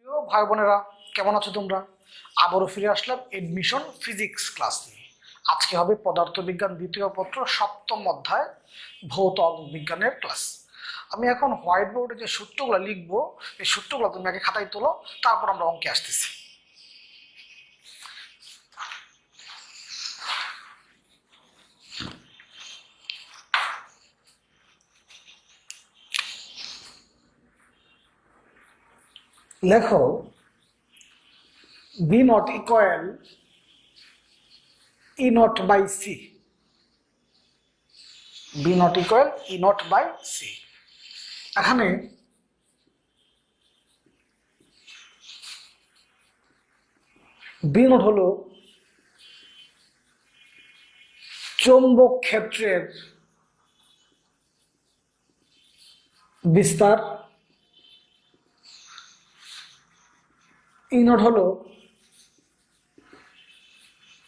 প্রিয় ভাই বোনেরা, কেমন আছো তোমরা? আবারও ফিরে আসলাম এডমিশন ফিজিক্স ক্লাস নিয়ে। আজকে হবে পদার্থবিজ্ঞান দ্বিতীয় পত্র সপ্তম অধ্যায় ভৌত বিজ্ঞানের ক্লাস। আমি এখন হোয়াইট বোর্ডে যে সূত্রগুলো লিখবো, এই সূত্রগুলো তুমি আগে খাতায় তোলো, তারপর আমরা অঙ্কে আসতেছি। লেখো B naught equal E naught by C. B naught equal E naught by C. এখানে বি নট হলো চৌম্বক ক্ষেত্রের বিস্তার, ই নট হলো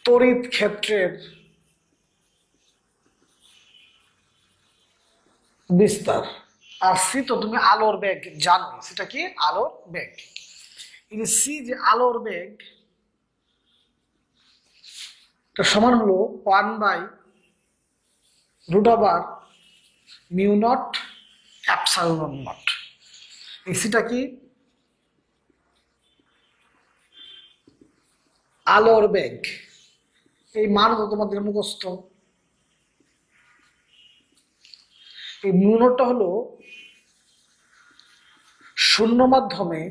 তড়িৎ ক্ষেত্রের বিস্তার। আর সি তো তুমি আলোর বেগ জানো, সেটা কি আলোর বেগ। এই সি যে আলোর বেগ, সমান হলো 1/√μ0 এপসাইলন নট। এই সিটা কি আলোর বেগ। এই মান তো তোমাদের মুখস্থ। এই মিউনটটা হলো শূন্য মাধ্যমে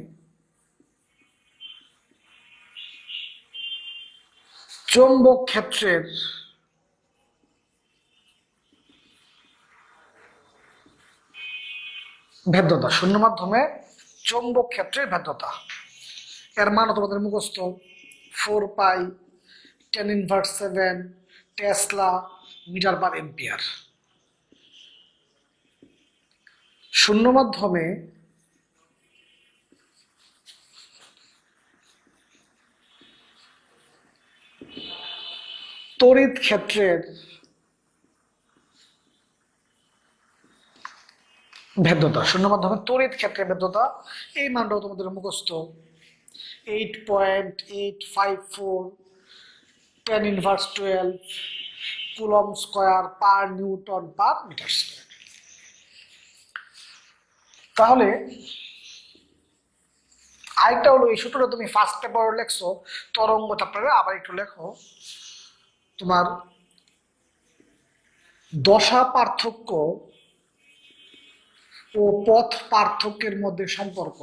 চৌম্বক ক্ষেত্রের ভেদ্যতা। শূন্য মাধ্যমে চৌম্বক ক্ষেত্রের ভেদ্যতা, এর মান তোমাদের মুখস্থ। 4π10⁻⁷ টেসলা মিটার পার এম্পিয়ার। শূন্য মাধ্যমে তড়িৎ ক্ষেত্রের ভেদ্যতা। শূন্য মাধ্যমে তড়িৎ ক্ষেত্রের ভেদ্যতা, এই মানটাও তোমাদের মুখস্থ। 8.854 10⁻12 coulomb square per newton per metre square. তাহলে আরেকটা হলো, এই সূত্রটা তুমি ফার্স্ট পেপারে লেখছো, তরঙ্গ চ্যাপ্টারে আবার একটু লেখো। তোমার দশা পার্থক্য ও পথ পার্থক্যের মধ্যে সম্পর্ক।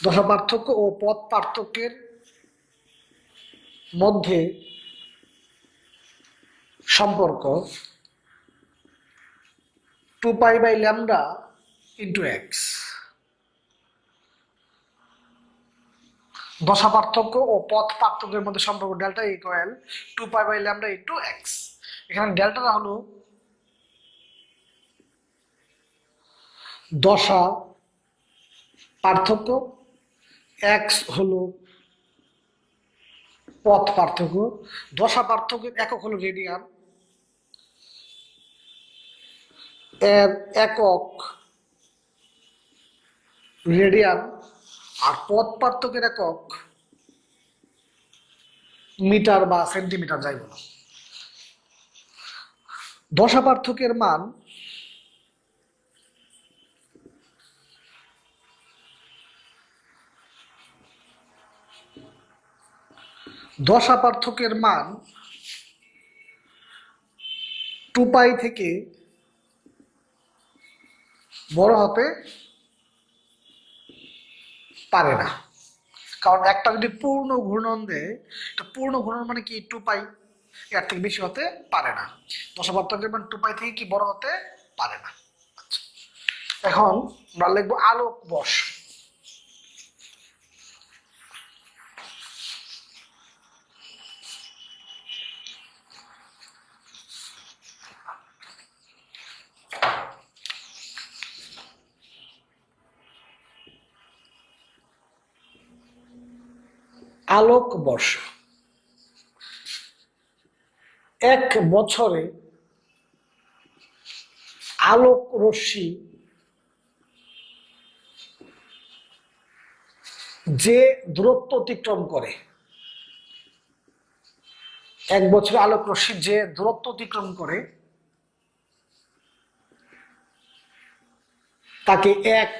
দশা পার্থক্য ও পথ পার্থক্যের মধ্যে সম্পর্ক 2π/λ×x। দশা পার্থক্য ও পথ পার্থক্যের মধ্যে সম্পর্ক ডেল্টা ইকুয়াল 2π/λ×x। এখানে ডেল্টাটা হলো দশা পার্থক্য, এক্স হলো পথ পার্থক্য। দশা পার্থক্যের একক হলো রেডিয়ান, এর একক রেডিয়ান। আর পথ পার্থক্যের একক মিটার বা সেন্টিমিটার, যাই বলো। দশা পার্থক্যের মান দশা পার্থক্যের মান 2π থেকে বড় হতে পারে না, কারণ একটা যদি পূর্ণ ঘূর্ণন দেয়, তো পূর্ণ ঘূর্ণন মানে কি 2π, এর থেকে বেশি হতে পারে না। দশা পার্থক্যের মান 2π থেকে কি বড় হতে পারে না। আচ্ছা, এখন আমরা লিখবো আলোক বর্ষ। আলোক বর্ষ 1 বছরে আলোক রশ্মি যে দূরত্ব অতিক্রম করে, এক বছর আলোক রশ্মি যে দূরত্ব অতিক্রম করে তাকে এক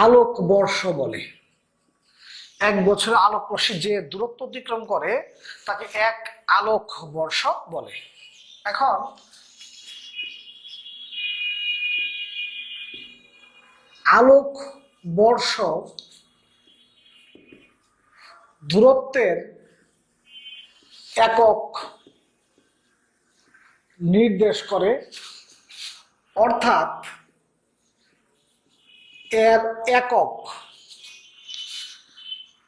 আলোক বর্ষ বলে। এক বছর আলোক রশ্মি যে দূরত্ব অতিক্রম করে তাকে এক আলোক বর্ষ বলে। এখন আলোক বর্ষ দূরত্বের একক নির্দেশ করে, অর্থাৎ এর একক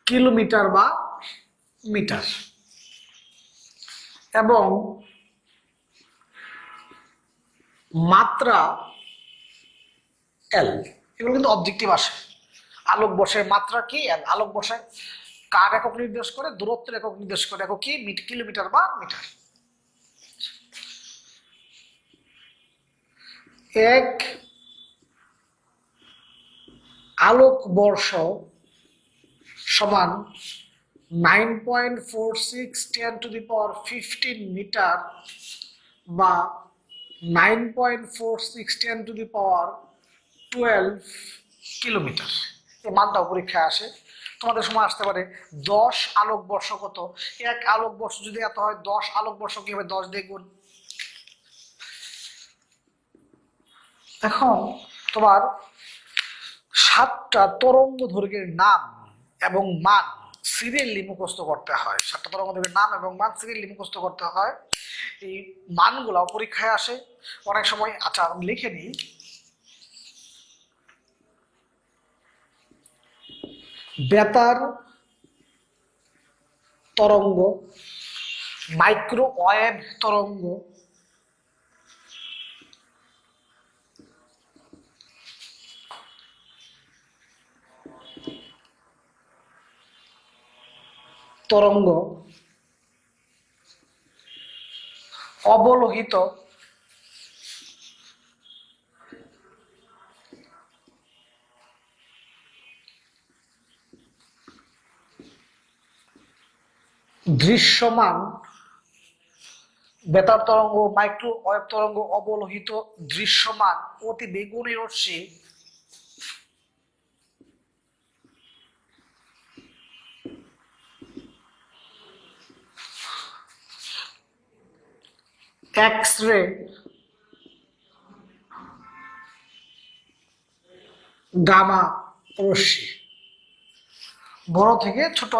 কিলোমিটার বা মিটার, এবং মাত্রা এল। এগুলো কিন্তু অবজেক্টিভ আসে। আলোক বর্ষের মাত্রা কি? এল। আলোক বর্ষের কার একক নির্দেশ করে? দূরত্বের একক নির্দেশ করে। একক কি? কিলোমিটার বা মিটার। এক আলোক বর্ষ সমান 9.46 × 10⁻15 বা 9.46 × 10⁻12 কিলোমিটার। এই মানটাও পরীক্ষায় আসে। তোমাদের সময় আসতে পারে 10 আলোক বর্ষ কত? এক আলোক বর্ষ যদি এত হয়, 10 আলোক বর্ষ কি হবে? 10 দিয়ে গুণ। এখন তোমার 7টা তরঙ্গ দৈর্ঘ্যের নাম এবং মান সিরিয়ালি মুখস্থ করতে হয়। 7টা তরঙ্গ দৈর্ঘ্যের নাম এবং মান সিরিয়ালি মুখস্থ করতে হয়। এই মানগুলো পরীক্ষায় আসে অনেক সময়। আচ্ছা, আমি লিখে নিই। বেতার তরঙ্গ, মাইক্রোওয়েভ তরঙ্গ, তরঙ্গ, অবলোহিত, দৃশ্যমান, বেতার তরঙ্গ, মাইক্রোওয়েভ তরঙ্গ, অবলোহিত, দৃশ্যমান, অতি বেগুনি রশ্মি, এক্স রে, গামা রশ্মি। বড় থেকে ছোট,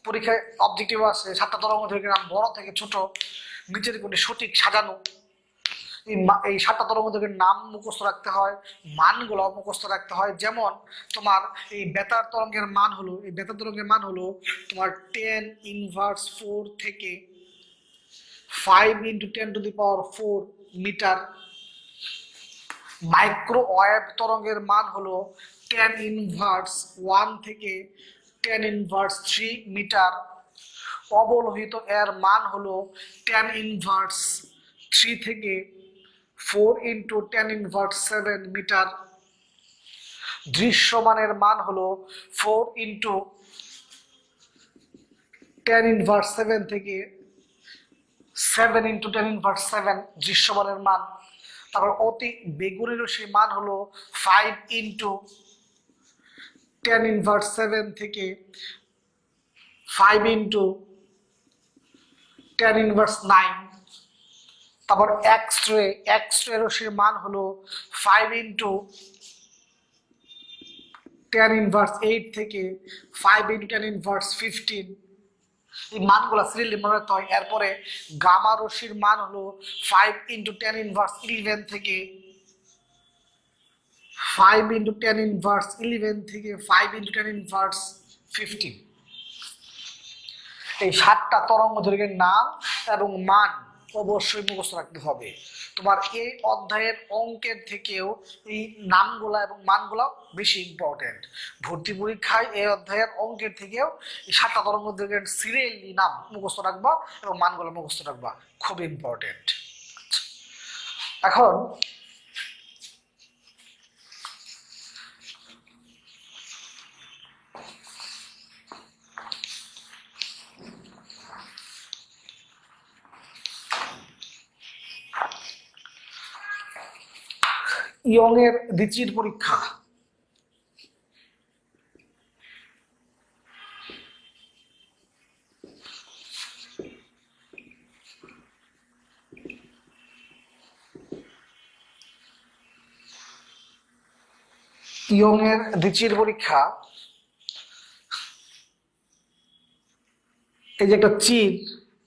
পরীক্ষায় অবজেক্টিভ আছে 7টা তরঙ্গ দৈর্ঘ্যের নাম বড় থেকে ছোট, নিচের কোণে সঠিক সাজানো। এই 7টা তরঙ্গ দৈর্ঘ্যের নাম মুখস্থ রাখতে হয়, মানগুলো মুখস্থ রাখতে হয়। যেমন তোমার এই বেতার তরঙ্গের মান হলো, এই বেতার তরঙ্গের মান হলো তোমার 10⁻⁴ থেকে 5 × 10⁻⁴ মিটার। মাইক্রোওয়েভ তরঙ্গের মান হলো 10⁻1 থেকে 10⁻3 মিটার। অবলোহিত এর মান হলো 10⁻3 থেকে 4 × 10⁻7 মিটার। দৃশ্যমানের মান হলো 4 × 10⁻7 থেকে 7 × 10⁻7 দৃশ্যমানের মান। তারপর অতি বেগুনি রশ্মির মান হলো 5 × 10⁻7 থেকে 5 × 10⁻9। তারপর এক্স রে রশ্মির মান হলো 5 × 10⁻8 থেকে 5 × 10⁻15। এই মানগুলো সিরিয়ালি মনে রাখতে হয়। এরপরে গামা রশ্মির মান হলো 5 × 10⁻11 থেকে 5 × 10⁻11 থেকে 5 × 10⁻15। এই 7টা তরঙ্গ দৈর্ঘ্যের নাম এবং মান অবশ্যই মুখস্থ রাখতে হবে। তোমার এই অধ্যায়ের অঙ্কের থেকেও এই নামগুলা এবং মানগুলা বেশি ইম্পর্টেন্ট। ভর্তি পরীক্ষায় এই অধ্যায়ের অঙ্কের থেকেও এই 7টা তরঙ্গ দৈর্ঘ্যের সিরিয়ালি নাম মুখস্থ রাখবা এবং মানগুলো মুখস্থ রাখবা, খুব ইম্পর্টেন্ট। এখন ইয়ং এর দ্বিতীয় পরীক্ষা। ইয়ং এর দ্বিতীয় পরীক্ষা, এই যে একটা চির,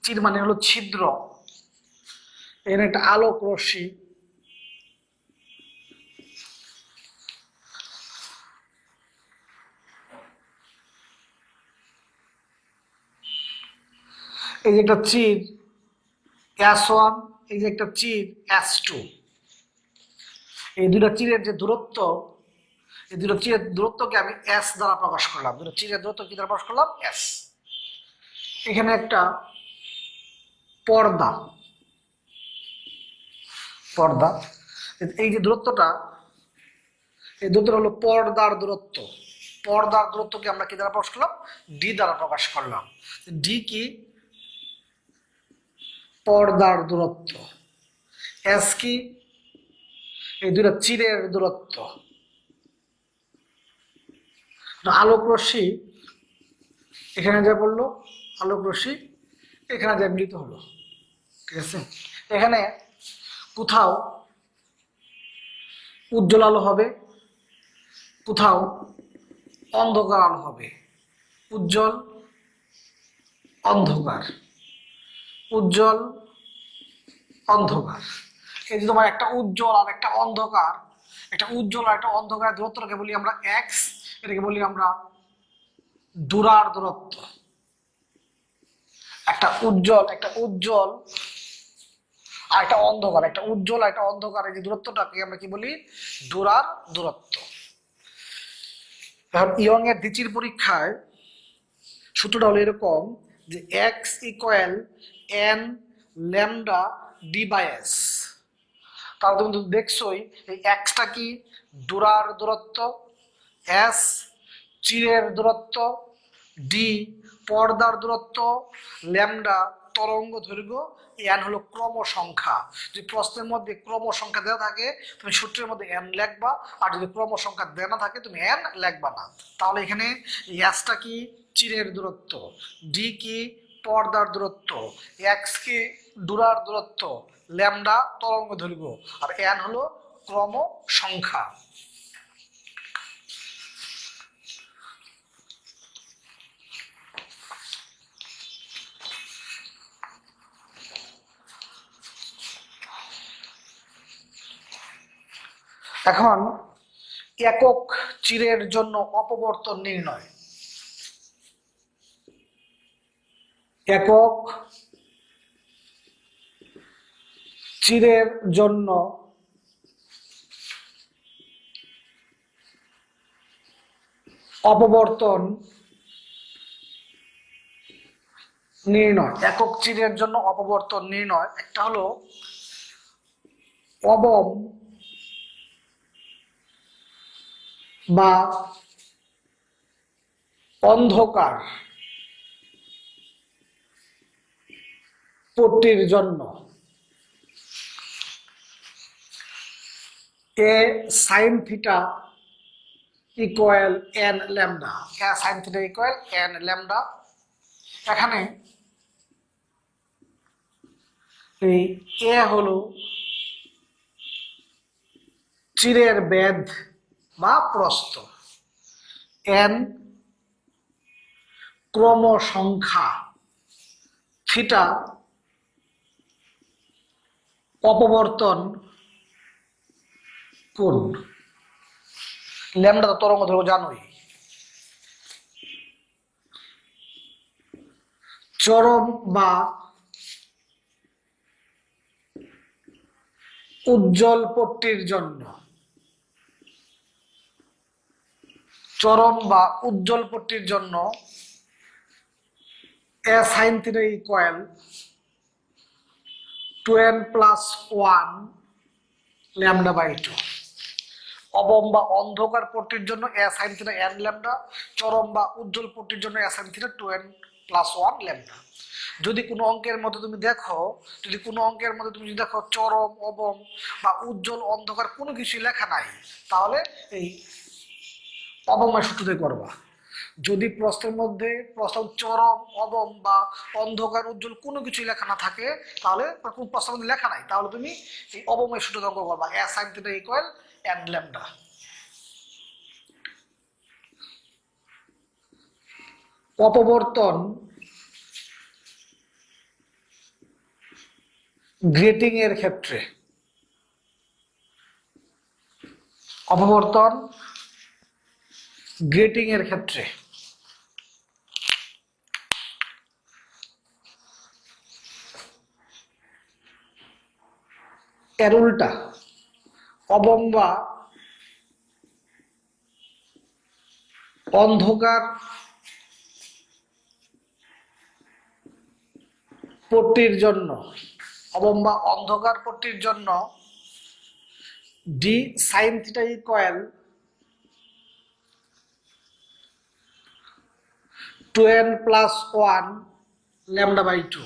চির মানে হলো ছিদ্র, এখানে একটা আলোক রশ্মি, এই যে একটা চির S1, এই যে একটা চির S2, এই দুটো চিরের যে দূরত্ব, এই দুটো চিরের দূরত্বকে আমি S দ্বারা প্রকাশ করলাম। দুটো চিরের দূরত্ব কি দ্বারা প্রকাশ করলাম? S। এখানে একটা পর্দা, পর্দা, এই যে দূরত্বটা, এই দূরত্বটা হলো পর্দার দূরত্ব। পর্দার দূরত্বকে আমরা কি দ্বারা প্রকাশ করলাম? ডি দ্বারা প্রকাশ করলাম। ডি কি? পর্দার দূরত্ব। এস কি? এই দুটো চিরের দূরত্ব। আলোক রশ্মি এখানে যা পড়লো, আলোক রশ্মি এখানে যা মিলিত হলো, ঠিক আছে? এখানে কোথাও উজ্জ্বল আলো হবে, কোথাও অন্ধকার আলো হবে। উজ্জ্বল, অন্ধকার, উজ্জ্বল, অন্ধকার। এই যে তোমার একটা উজ্জ্বল আর একটা অন্ধকার, একটা উজ্জ্বল আর একটা অন্ধকারের দূরত্বটাকে বলি আমরা এক্স, এটাকে বলি আমরা ডুরার দূরত্ব। একটা উজ্জ্বল আর একটা অন্ধকার, একটা উজ্জ্বল আর একটা অন্ধকার, এই যে দূরত্বটাকে আমরা কি বলি? ডুরার দূরত্ব। এখন ইয়ং এর দ্বিতীয় পরীক্ষায় সূত্রটা হলো এরকম যে x equal n lambda d by s. তাহলে তুমি দেখছোই এই এক্সটা কি? ডুরার দূরত্ব, এস চিরের দূরত্ব, ডি পর্দার দূরত্ব, ল্যামডা তরঙ্গ দৈর্ঘ্য, এন হলো ক্রম সংখ্যা। যদি প্রশ্নের মধ্যে ক্রম সংখ্যা দেওয়া থাকে তুমি সূত্রের মধ্যে এন লিখবা, আর যদি ক্রম সংখ্যা দেওয়া না থাকে তুমি এন লিখবা না। তাহলে এখানে এসটা কি? চিরের দূরত্ব, ডি কি? পর্দার দূরত্ব, এক্স কি? ডুরার দূরত্ব, ল্যামডা তরঙ্গ দৈর্ঘ্য, আর এন হলো ক্রম সংখ্যা। এখন একক চিরের জন্য অপবর্তন নির্ণয়। একক চিরের জন্য অপবর্তন নির্ণয়। একক চিরের জন্য অপবর্তন নির্ণয়, একটা হলো অবম বা অন্ধকার পট্টির জন্য a sine theta equal n lambda, a sine theta equal n lambda. এখানে এই এ হলো চিরের বেধ বা প্রস্থ, এন ক্রম সংখ্যা, থিটা অপবর্তন কোণ, ল্যামডা তো তরঙ্গ দৈর্ঘ্য জানোই। চরম বা উজ্জ্বল পট্টির জন্য, চরম বা উজ্জ্বল পট্টির জন্য a sine theta equal 2n+1 lambda by 2। অবম বা অন্ধকার পট্টির জন্য a sine theta n lambda, চরম বা উজ্জ্বল পট্টির জন্য a sine theta 2n+1 lambda. যদি কোনো অঙ্কের মধ্যে তুমি দেখো চরম, অবম বা উজ্জ্বল, অন্ধকার কোনো কিছুই লেখা নাই, তাহলে এই অবময় সূত্র দিয়ে করবা। যদি প্রশ্ন চরম, অবম বা অন্ধকার, উজ্জ্বল কোনো কিছুই লেখা না থাকে, তাহলে কোন প্রশ্নের মধ্যে লেখা নাই, তাহলে তুমি এই অবময় সূত্র দিয়ে অঙ্ক করবা, a sin θ equal n lambda. অপবর্তন গ্রেটিং এর ক্ষেত্রে, অপবর্তন গ্রেটিং এর ক্ষেত্রে এর উল্টা, অবম বা অন্ধকার পট্টির জন্য, অবম বা অন্ধকার পট্টির জন্য d sine theta equal 2n plus 1 lambda by 2।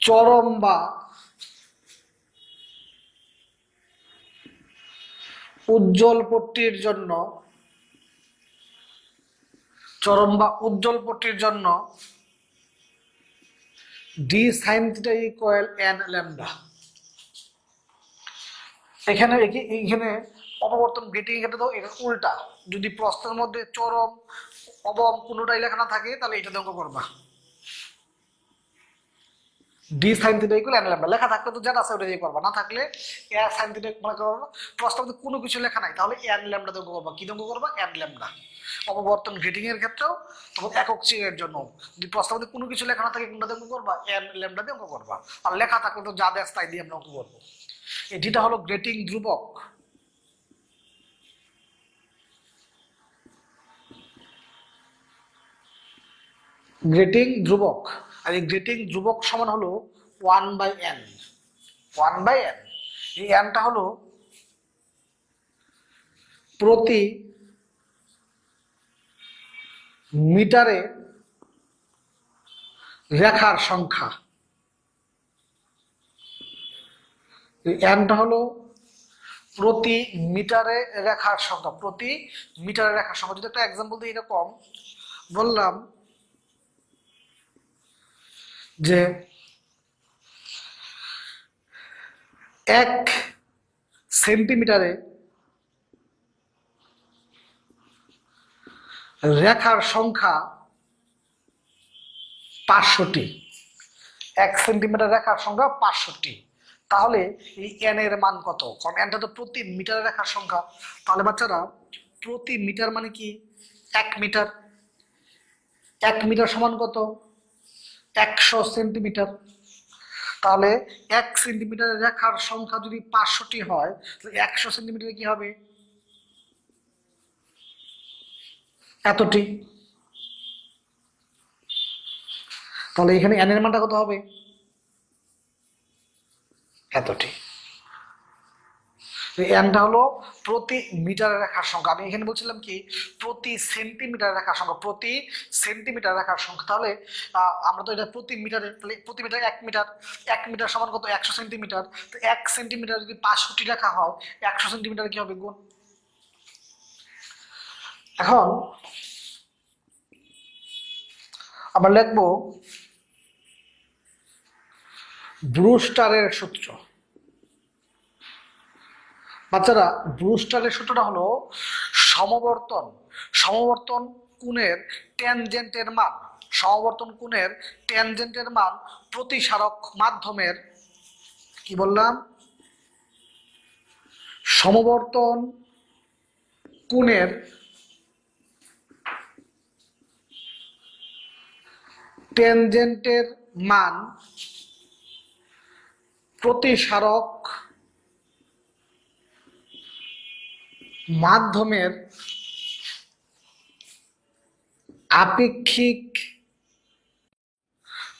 চরম বা উজ্জ্বল পট্টির জন্য, d sine theta equal n lambda. এখানে অপবর্তন গ্রেটিং এর ক্ষেত্রে তো এটা উল্টা, যদি প্রশ্নের মধ্যে চরম, অবম কোনোটাই লেখা না থাকে, তাহলে এটা অঙ্ক করবা, D sine theta equal n lambda. লেখা থাকলে তো যেটা আছে ওটা দিয়ে করবা, না থাকলে এ সাইন থিটা মনে করবা। প্রশ্নের মধ্যে কোনো কিছু লেখা নাই, তাহলে n ল্যামডা দিয়ে অঙ্ক করবা। কি অঙ্ক করবা? n lambda. অপবর্তন গ্রেটিং এর ক্ষেত্রেও, তখন একক চিহ্নের জন্য যদি প্রশ্নের মধ্যে কোনো কিছু লেখা না থাকে, কোনটা দিয়ে অঙ্ক করবা? n ল্যামডা দিয়ে অঙ্ক করবা। আর লেখা থাকলে তো যা দেশ তাই দিয়ে আমরা অঙ্ক করবো। এটিটা হলো গ্রেটিং ধ্রুবক। গ্রেটিং ধ্রুবক, আর এই গ্রেটিং ধ্রুবক সমান হলো 1/n। 1/n, এই nটা হলো প্রতি মিটারে রেখার সংখ্যা। nটা হলো প্রতি মিটারে রেখার সংখ্যা, প্রতি মিটারে রেখার সংখ্যা। যদি একটা এক্সাম্পল দিই, এরকম বললাম যে 1 সেন্টিমিটারে রেখার সংখ্যা 500টি। 1 সেন্টিমিটার রেখার সংখ্যা 500টি। তাহলে এই n এর মান কত? কারণ nটা তো প্রতি মিটারে রেখার সংখ্যা। তাহলে বাচ্চারা, প্রতি মিটার মানে কি? 1 মিটার। 1 মিটার সমান কত? 100 সেন্টিমিটার। তাহলে 1 সেন্টিমিটারের রেখার সংখ্যা যদি 500টি হয়, তাহলে 100 সেন্টিমিটারে কি হবে? এতটি। তাহলে এখানে n এর মানটা কত হবে? এতটি। nটা হলো প্রতি মিটারের রেখার সংখ্যা। আমি এখানে বলছিলাম কি, প্রতি সেন্টিমিটার রেখার সংখ্যা, প্রতি সেন্টিমিটার রেখার সংখ্যা। তাহলে আমরা তো এটা প্রতি মিটারে, তাহলে প্রতি মিটার 1 মিটার। 1 মিটার সমান কত? 100 সেন্টিমিটার। তো 1 সেন্টিমিটার যদি 500টি লেখা হয়, 100 সেন্টিমিটার কি হবে? গুণ। এখন আমরা লিখবো ব্রুস্টারের সূত্র। বাচ্চারা, ব্রুস্টারের সূত্রটা হলো সমবর্তন কোণের ট্যানজেন্টের মান, প্রতিসারক মাধ্যমের, কি বললাম? সমবর্তন কোণের ট্যানজেন্টের মান প্রতিসারক মাধ্যমের আপেক্ষিক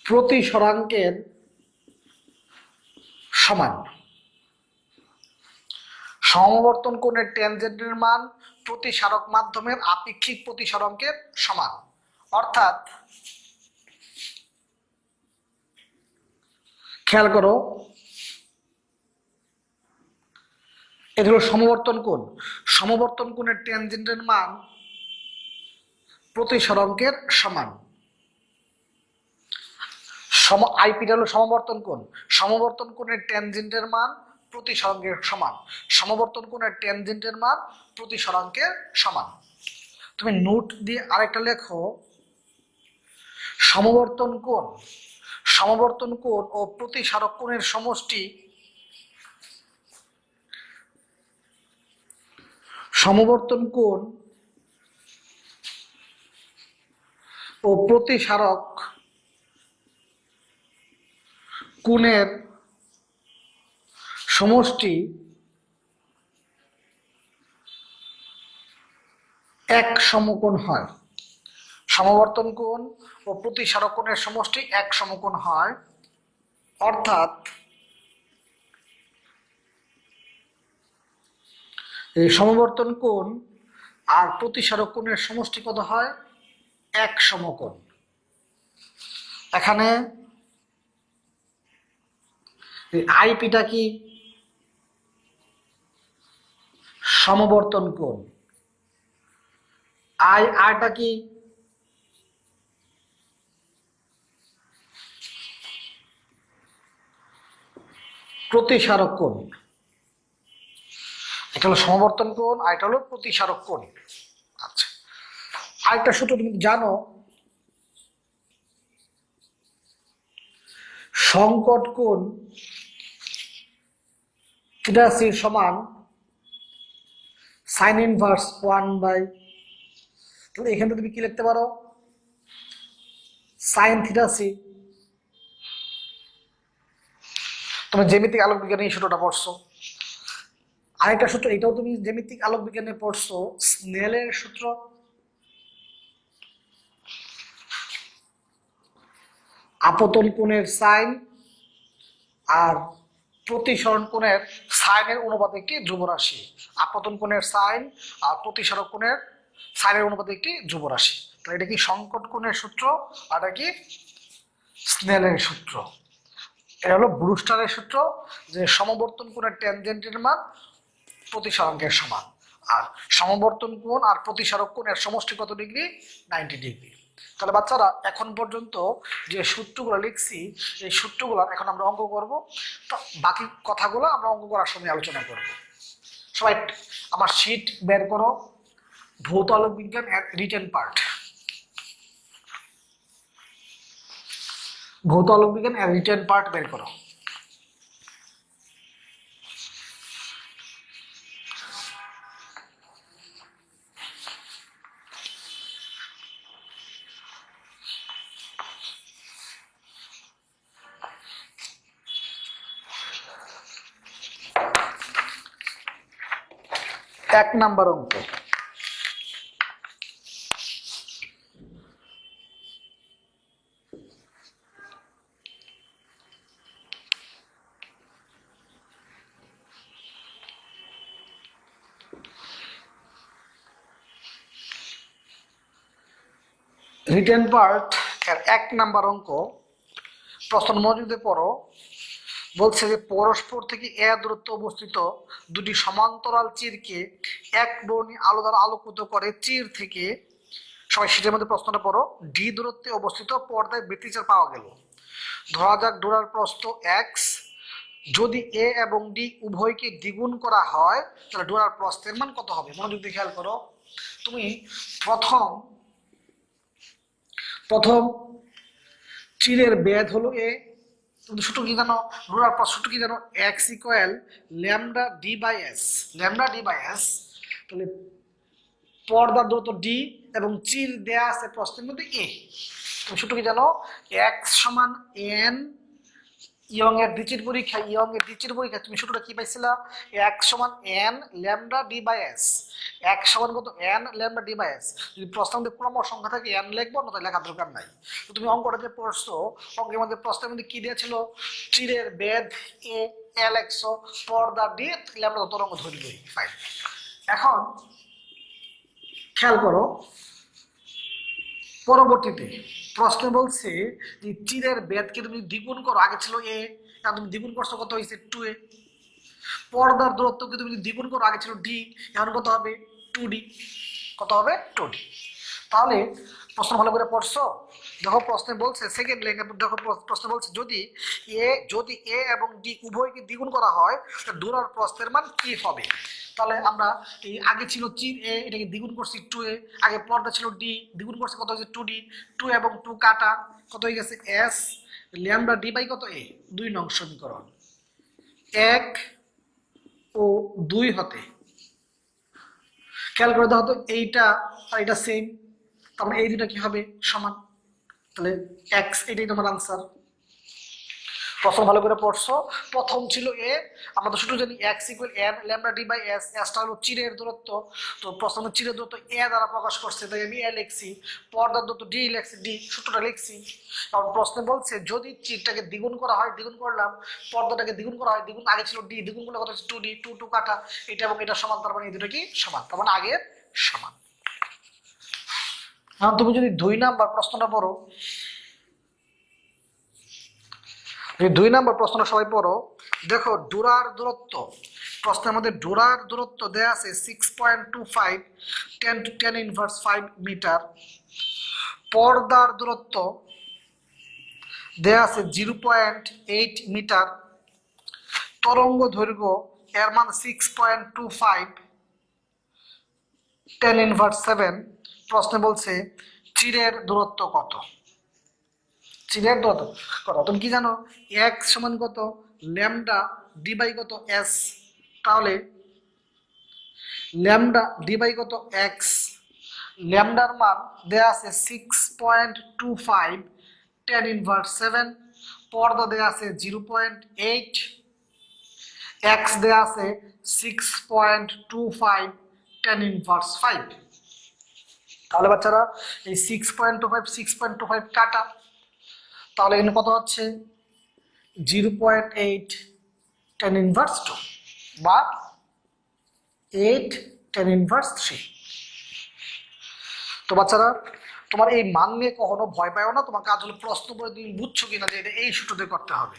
প্রতিসরাঙ্কের সমান। সমবর্তন কোণের ট্যানজেন্টের মান প্রতিসারক মাধ্যমের আপেক্ষিক প্রতিসরণের সমান। অর্থাৎ খেয়াল করো, এটা হলো সমবর্তন কোণ। সমবর্তন কোণের ট্যানজেন্টের মান প্রতিসরণের সমান। আইপিটা হলো সমবর্তন কোণ। সমবর্তন কোণের ট্যানজেন্টের মান প্রতিসরণের সমান। সমবর্তন কোণের ট্যানজেন্টের মান প্রতিসরণের সমান। তুমি নোট দিয়ে আরেকটা লেখো, সমবর্তন কোণ, সমবর্তন কোণ ও প্রতিসারক কোণের সমষ্টি, সমবর্তন কোণ ও প্রতিসারক কোণের সমষ্টি এক সমকোণ হয়। সমবর্তন কোণ ও প্রতিসারক কোণের সমষ্টি এক সমকোণ হয়। অর্থাৎ এই সমবর্তন কোণ আর প্রতিসারক কোণের সমষ্টি কত হয়? এক সমকোণ। এখানে আইপিটা কি? সমবর্তন কোণ। আরটা কি? প্রতিসারক কোণ। এটা হলো সমবর্তন কোণ, আর এটা হলো প্রতিসারক কোণ। আচ্ছা, আরেকটা সূত্র তুমি জানো, সংকট কোণ থিটা সি সমান সাইন ইনভার্স 1/, তাহলে এখান থেকে তুমি কি লিখতে পারো? Sine theta C. তুমি জ্যামিতিক আলোক বিজ্ঞানে এই সূত্রটা পড়ছো। আরেকটা সূত্র, এটাও তুমি জ্যামিতিক আলোক বিজ্ঞানে পড়ছো, স্নেলের সূত্র। আপতন কোণের সাইন আর প্রতিসরণ কোণের সাইনের অনুপাতে একটি ধ্রুবরাশি। আপতন কোণের সাইন আর প্রতিসরণ কোণের সাইনের অনুপাতে একটি ধ্রুবরাশি। তো এটা কি সংকট কোণের সূত্র, আর এটা কি স্নেলের সূত্র। এটা হলো ব্রুস্টারের সূত্র, যে সমবর্তন কোণের ট্যানজেন্টের মান প্রতিসরণের সমান। আর সমবর্তন কোণ আর প্রতিসারক কোণের সমষ্টি কত ডিগ্রি? 90 ডিগ্রি। তাহলে বাচ্চারা, এখন পর্যন্ত যে সূত্রগুলো লিখছি, এই সূত্রগুলো এখন আমরা অঙ্ক করব। তো বাকি কথাগুলো আমরা অঙ্ক করার সময় আলোচনা করব। সবাই আমার শীট বের করো, ভৌত আলোক বিজ্ঞান এর রিটেন পার্ট। ভৌত আলোক বিজ্ঞান এর রিটেন পার্ট বের করো। এক নাম্বার অঙ্ক, রিটেন পার্ট এর এক নাম্বার অঙ্ক। প্রশ্ন মনোযোগ দিয়ে পড়ো। বলছে যে পরস্পর থেকে এ দূরত্বে অবস্থিত দুটি সমান্তরাল চিরকে এক বর্ণী আলো দ্বারা আলোকিত করে চির থেকে, সবাই শীটের মধ্যে প্রশ্নটা পড়ো, ডি দূরত্বে অবস্থিত পর্দায় ব্যতিচার পাওয়া গেল। ধরা যাক ডোরার প্রস্থ এক্স, যদি এ এবং ডি উভয়কে দ্বিগুণ করা হয় তাহলে ডোরার প্রস্থের মান কত হবে? মনোযোগ দিয়ে খেয়াল করো। তুমি প্রথম চিরের বেদ হলো এ, তুমি সূত্র কি জানো? ডোরার প্রস্থ সূত্র কি জানো? X equal lambda d by s. Lambda d by s. তাহলে পর্দার দূরত্ব ডি এবং চির দেয়া আছে প্রস্থের মধ্যে এ। তুমি সূত্র কি জানো? এক্স সমান এন, ইয়ং এর দ্বিচির পরীক্ষা, তুমি সূত্রটা কি পাইছিলা? এক্স সমান n lambda d by s. X সমান কত? N lambda d by s. যদি প্রশ্নের মধ্যে ক্রম সংখ্যা থাকে এন লিখবো, না তাই লেখার দরকার নাই। তো তুমি অঙ্কটা যে পড়ছো, অঙ্কের মধ্যে প্রশ্নের মধ্যে কি দিয়েছিল? চিরের বেদ এ, এল এক্সো, পর্দা ডি, ল্যামডা তরঙ্গ দৈর্ঘ্য। ফাইন। এখন খেয়াল করো, পরবর্তীতে প্রশ্ন বলছে যে তীরের বেধকে তুমি দ্বিগুণ করো, আগে ছিল এ, এখন তুমি দ্বিগুণ করছো, কত হয়েছে 2a। পর্দার দূরত্বকে তুমি দ্বিগুণ করো, আগে ছিল ডি, এখন কত হবে 2d। কত হবে 2d। তাহলে প্রশ্ন ভালো করে পড়ছো? দেখো প্রশ্নে বলছে সেকেন্ড লাইনে, দেখো প্রশ্ন বলছে যদি এ এবং ডি উভয়কে দ্বিগুণ করা হয় দূরার প্রস্থের মান কি হবে। তাহলে আমরা এই আগে ছিল চির এ, এটাকে দ্বিগুণ করছি 2a, আগে পর্দা ছিল ডি, দ্বিগুণ করছে কত হয়েছে 2d, 2 এবং 2 কাটা, কত হয়ে গেছে s ল্যামডা ডি বাই কত a। 2 নং সমীকরণ 1 ও 2 হতে খেয়াল করে দেখো তো, এইটা আর এটা সেম, তার মানে এই দুটা কি হবে সমান, তাহলে এক্স, এটাই তোমার আনসার। প্রথম ভালো করে পড়ছো, প্রথম ছিল এ, আমরা তো সূত্র জানি x equal n lambda d by s, এসটা হলো চিরের দূরত্ব, তো প্রথমে চিরের দূরত্ব এ দ্বারা প্রকাশ করছে, তাই আমি এ লিখছি, পর্দার দূরত্ব ডি লিখছি, ডি সূত্রটা লিখছি। কারণ প্রশ্নে বলছে যদি চিরটাকে দ্বিগুণ করা হয়, দ্বিগুণ করলাম, পর্দাটাকে দ্বিগুণ করা হয়, দ্বিগুণ আগে ছিল ডি, দ্বিগুণ করলে কত হচ্ছে 2d, 2 2 কাটা, এটা এবং এটা সমান, তার মানে এই দুটো কি সমান, তার মানে আগের সমান। এখন তুমি যদি 2 নাম্বার প্রশ্নটা পড়ো, 2 নাম্বার প্রশ্নটা সবাই পড়ো। দেখো ডোরার দূরত্ব, প্রশ্নের মধ্যে ডোরার দূরত্ব দেয়া আছে 6.25 10 ইনভার্স 5 মিটার। পর্দার দূরত্ব দেয়া আছে 0.8 মিটার। তরঙ্গ দৈর্ঘ্য এর মান 6.25 10 ইনভার্স 7। প্রশ্নে বলছে চিরের দূরত্ব কত। চিরের দূরত্ব কত তুমি কি জানো, এক্স সমান কত ল্যামডা ডি বাই কত এস, তাহলে ল্যামডা ডি বাই কত এক্স, ল্যামডার মান দেয়া আছে 6.25 10 ইনভার্স 7, পর্দা দেয়া আছে 0.8, এক্স দেয়া আছে 6.25 10 ইনভার্স 5। তাহলে বাচ্চারা এই 6.25 কাটা, তাহলে এখানে কত হচ্ছে 0.8 10 ইনভার্স 2 বা 8 10 ইনভার্স 3। তো বাচ্চারা তোমার এই মান নিয়ে কখনো ভয় পাও না, তোমার কাজ হলো প্রশ্ন পড়ে তুমি বুঝছো কিনা যে এটা এই সূত্রতে করতে হবে।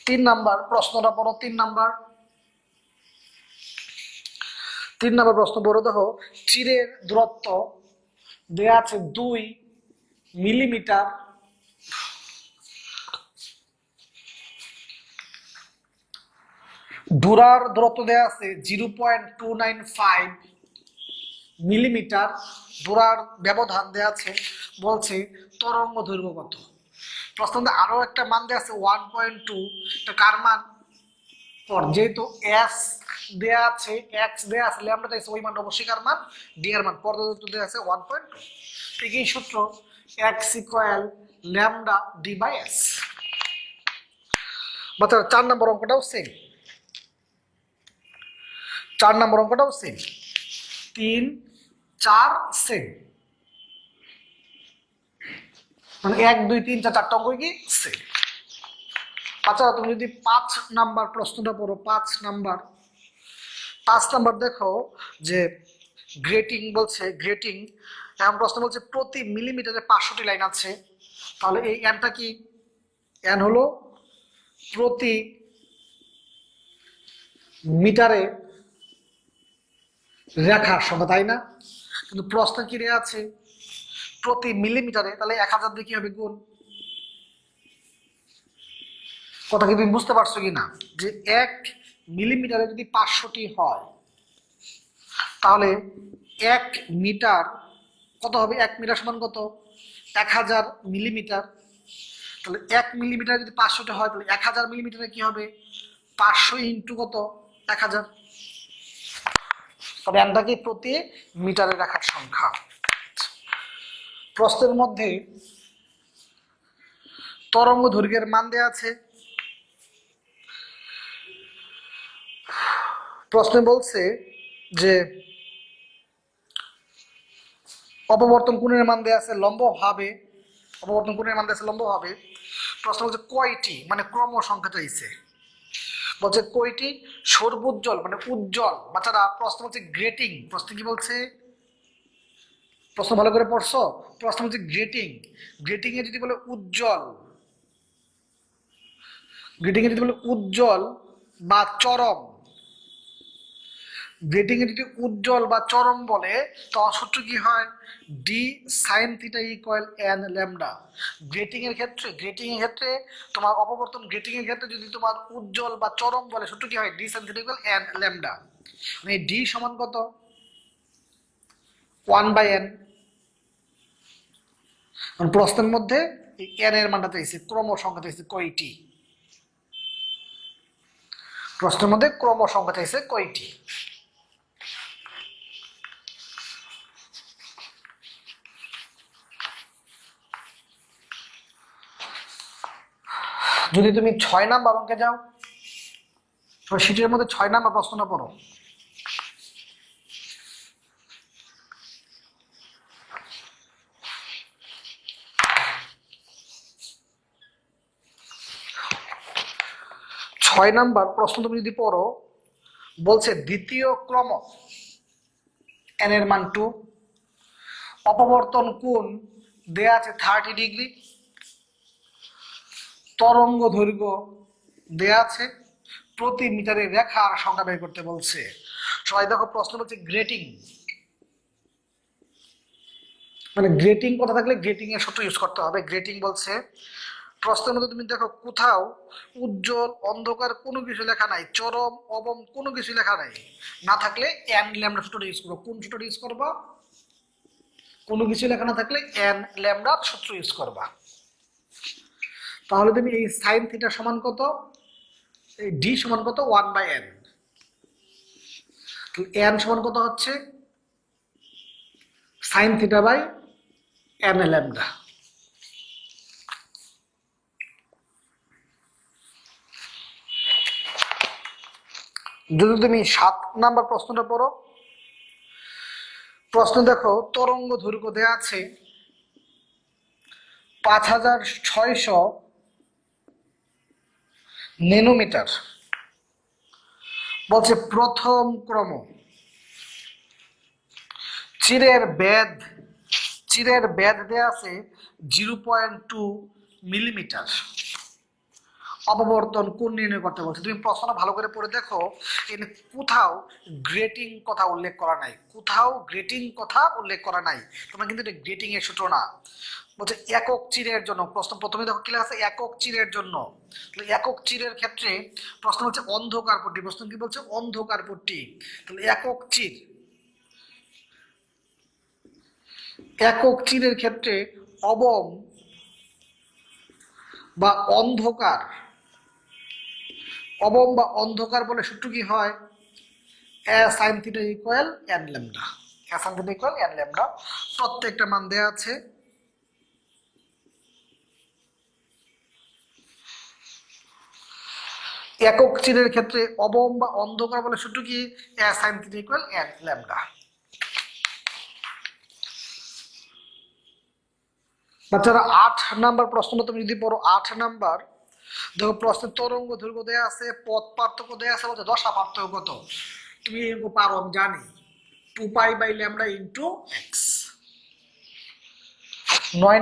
3 নাম্বার প্রশ্নটা পড়ো, 3 নাম্বার প্রশ্ন পড়ো। দেখো চিরের দূরত্ব দেয়া আছে 2 মিলিমিটার, ডোরার দূরত্ব দেয়া আছে 0.295 মিলিমিটার, ডোরার ব্যবধান দেয়া আছে, বলছে তরঙ্গ দৈর্ঘ্য কত। প্রশ্ন আরো একটা মান দেয়া আছে 1.2, এটা কার মান, যেহেতু এস দেয়া আছে, এক্স দেয়া আছে, ল্যামডা দেয়া আছে, ওই মান অবশ্যই কার মান, ডি এর মান। পর্দা দূরত্ব দেয়া আছে 1.2, ঠিক এই সূত্র x equal lambda d by s. বাচ্চারা 4 নম্বর অঙ্কটাও সেম, 4 নম্বর অঙ্কটাও সেম, 3 4 সেম, মানে 1 2 3 4 4টা অঙ্ক কি সেম। আচ্ছা তুমি যদি 5 নাম্বার প্রশ্নটা পড়ো, 5 নাম্বার দেখো যে গ্রেটিং বলছে, গ্রেটিং এমন প্রশ্ন বলছে প্রতি মিলিমিটারে 500টি লাইন আছে, তাহলে এই এনটা কি, এন হলো প্রতি মিটারে রেখার সংখ্যা, তাই না? কিন্তু প্রশ্ন কি দেয়া আছে প্রতি মিলিমিটারে, তাহলে 1000 দিয়ে কি হবে গুণ। কথা কি তুমি বুঝতে পারছো কিনা, যে 1 মিলিমিটারে যদি 500টি হয় তাহলে 1 মিটার কত হবে, 1 মিটার সমান কত 1000 মিলিমিটার। তাহলে 1 মিলিমিটার যদি 500টা হয় তাহলে 1000 মিলিমিটারে কি হবে 500 ইন্টু কত 1000, তবে এনটা কি প্রতি মিটারে রাখার সংখ্যা। প্রশ্নের মধ্যে তরঙ্গ দৈর্ঘ্যের মান দেয়া আছে, প্রশ্নে বলছে যে অপবর্তন কোণের মান দেয়া আছে লম্বভাবে, অপবর্তন কোণের মান দেয়া আছে লম্বভাবে, প্রশ্ন বলছে কয়টি, মানে ক্রম সংখ্যা চাইছে। বলছে কয়টি সর্বোজ্জ্বল মানে উজ্জ্বল, বাচ্চারা প্রশ্ন বলছে গ্রেটিং, প্রশ্ন কি বলছে, প্রশ্ন ভালো করে পড়ছো, প্রশ্ন বলছে গ্রেটিং, গ্রেটিং এ যদি বলে উজ্জ্বল, গ্রেটিং এ যদি বলে উজ্জ্বল বা চরম, গ্রেটিং এ যদি উজ্জ্বল বা চরম বলে তখন সূত্র কি হয়, D sine theta equal n lambda. Grating এর ক্ষেত্রে তোমার অপবর্তন গ্রেটিং এর ক্ষেত্রে যদি তোমার উজ্জ্বল বা চরম বলে সূত্র কি হয়, D sine theta equal n lambda. মানে ডি সমান কত, 1/n। প্রশ্নের মধ্যে এন এর মানটা চাইছে, ক্রম সংখ্যা চাইছে কয়টি, প্রশ্নের মধ্যে ক্রম সংখ্যা চাইছে কয়টি। যদি তুমি 6 নাম্বার অঙ্কে যাও, শীটের মধ্যে 6 নাম্বার প্রশ্নটা পড়ো। ছয় নাম্বার প্রশ্ন তুমি যদি পড়ো, বলছে দ্বিতীয় ক্রম এন এর মান 2, অপবর্তন কোণ দেয়া আছে 30 ডিগ্রি, তরঙ্গ দৈর্ঘ্য দেয়া আছে, প্রতি মিটারে রেখার সংখ্যা বের করতে বলছে। সবাই দেখো প্রশ্ন বলছে গ্রেটিং, মানে গ্রেটিং কথা থাকলে গ্রেটিং এর সূত্র ইউজ করতে হবে। গ্রেটিং বলছে প্রশ্নের মধ্যে তুমি দেখো কোথাও উজ্জ্বল অন্ধকার কোনো কিছু লেখা নাই, চরম অবম কোনো কিছু লেখা নাই, না থাকলে এন ল্যামডা সূত্রটা ইউজ করবো। কোন সূত্রটা ইউজ করবা, কোনো কিছু লেখা না থাকলে এন ল্যামডা সূত্র ইউজ করবা। তাহলে তুমি এই সাইন থিটা সমান কত, এই ডি সমান কত 1/n, এন সমান কত হচ্ছে sine theta by n lambda. যদি তুমি 7 নাম্বার প্রশ্নটা পড়ো, প্রশ্ন দেখো তরঙ্গ দৈর্ঘ্য দেয়া আছে 5600 ন্যানোমিটার, বলছে প্রথম ক্রম চিরের বেদ দেয়া আছে 0.2 মিলিমিটার, অপবর্তন কোণ নির্ণয় করতে বলছে। তুমি প্রশ্নটা ভালো করে পড়ে দেখো, এখানে কোথাও গ্রেটিং কথা উল্লেখ করা নাই, কোথাও গ্রেটিং কথা উল্লেখ করা নাই, তোমার কিন্তু এটা গ্রেটিং এর সূত্র না। বলছে একক চিরের জন্য, প্রশ্ন প্রথমে দেখো কি লেখা আছে, একক চিরের জন্য। একক চিরের ক্ষেত্রে প্রশ্ন হচ্ছে অন্ধকার পট্টি, প্রশ্ন কি বলছে অন্ধকার পট্টি। তাহলে একক চিরের ক্ষেত্রে অবম বা অন্ধকার বলে সূত্র কি হয়, a sine theta equal n lambda, a sine theta equal n lambda. প্রত্যেকটা মান দেয়া আছে। একক চিরের ক্ষেত্রে অবম বা অন্ধকার বলে সূত্র কি, a sine theta equal n lambda. বাচ্চারা 8 নাম্বার প্রশ্নটা তুমি যদি পড়ো, 8 নাম্বার দেখো প্রশ্নের তরঙ্গ দৈর্ঘ্য দেয়া আছে, পথ পার্থক্য দেয়া আছে, বলছে দশা পার্থক্য কত। তুমি পারো আমি জানি, 2π/λ ইন্টু x। 9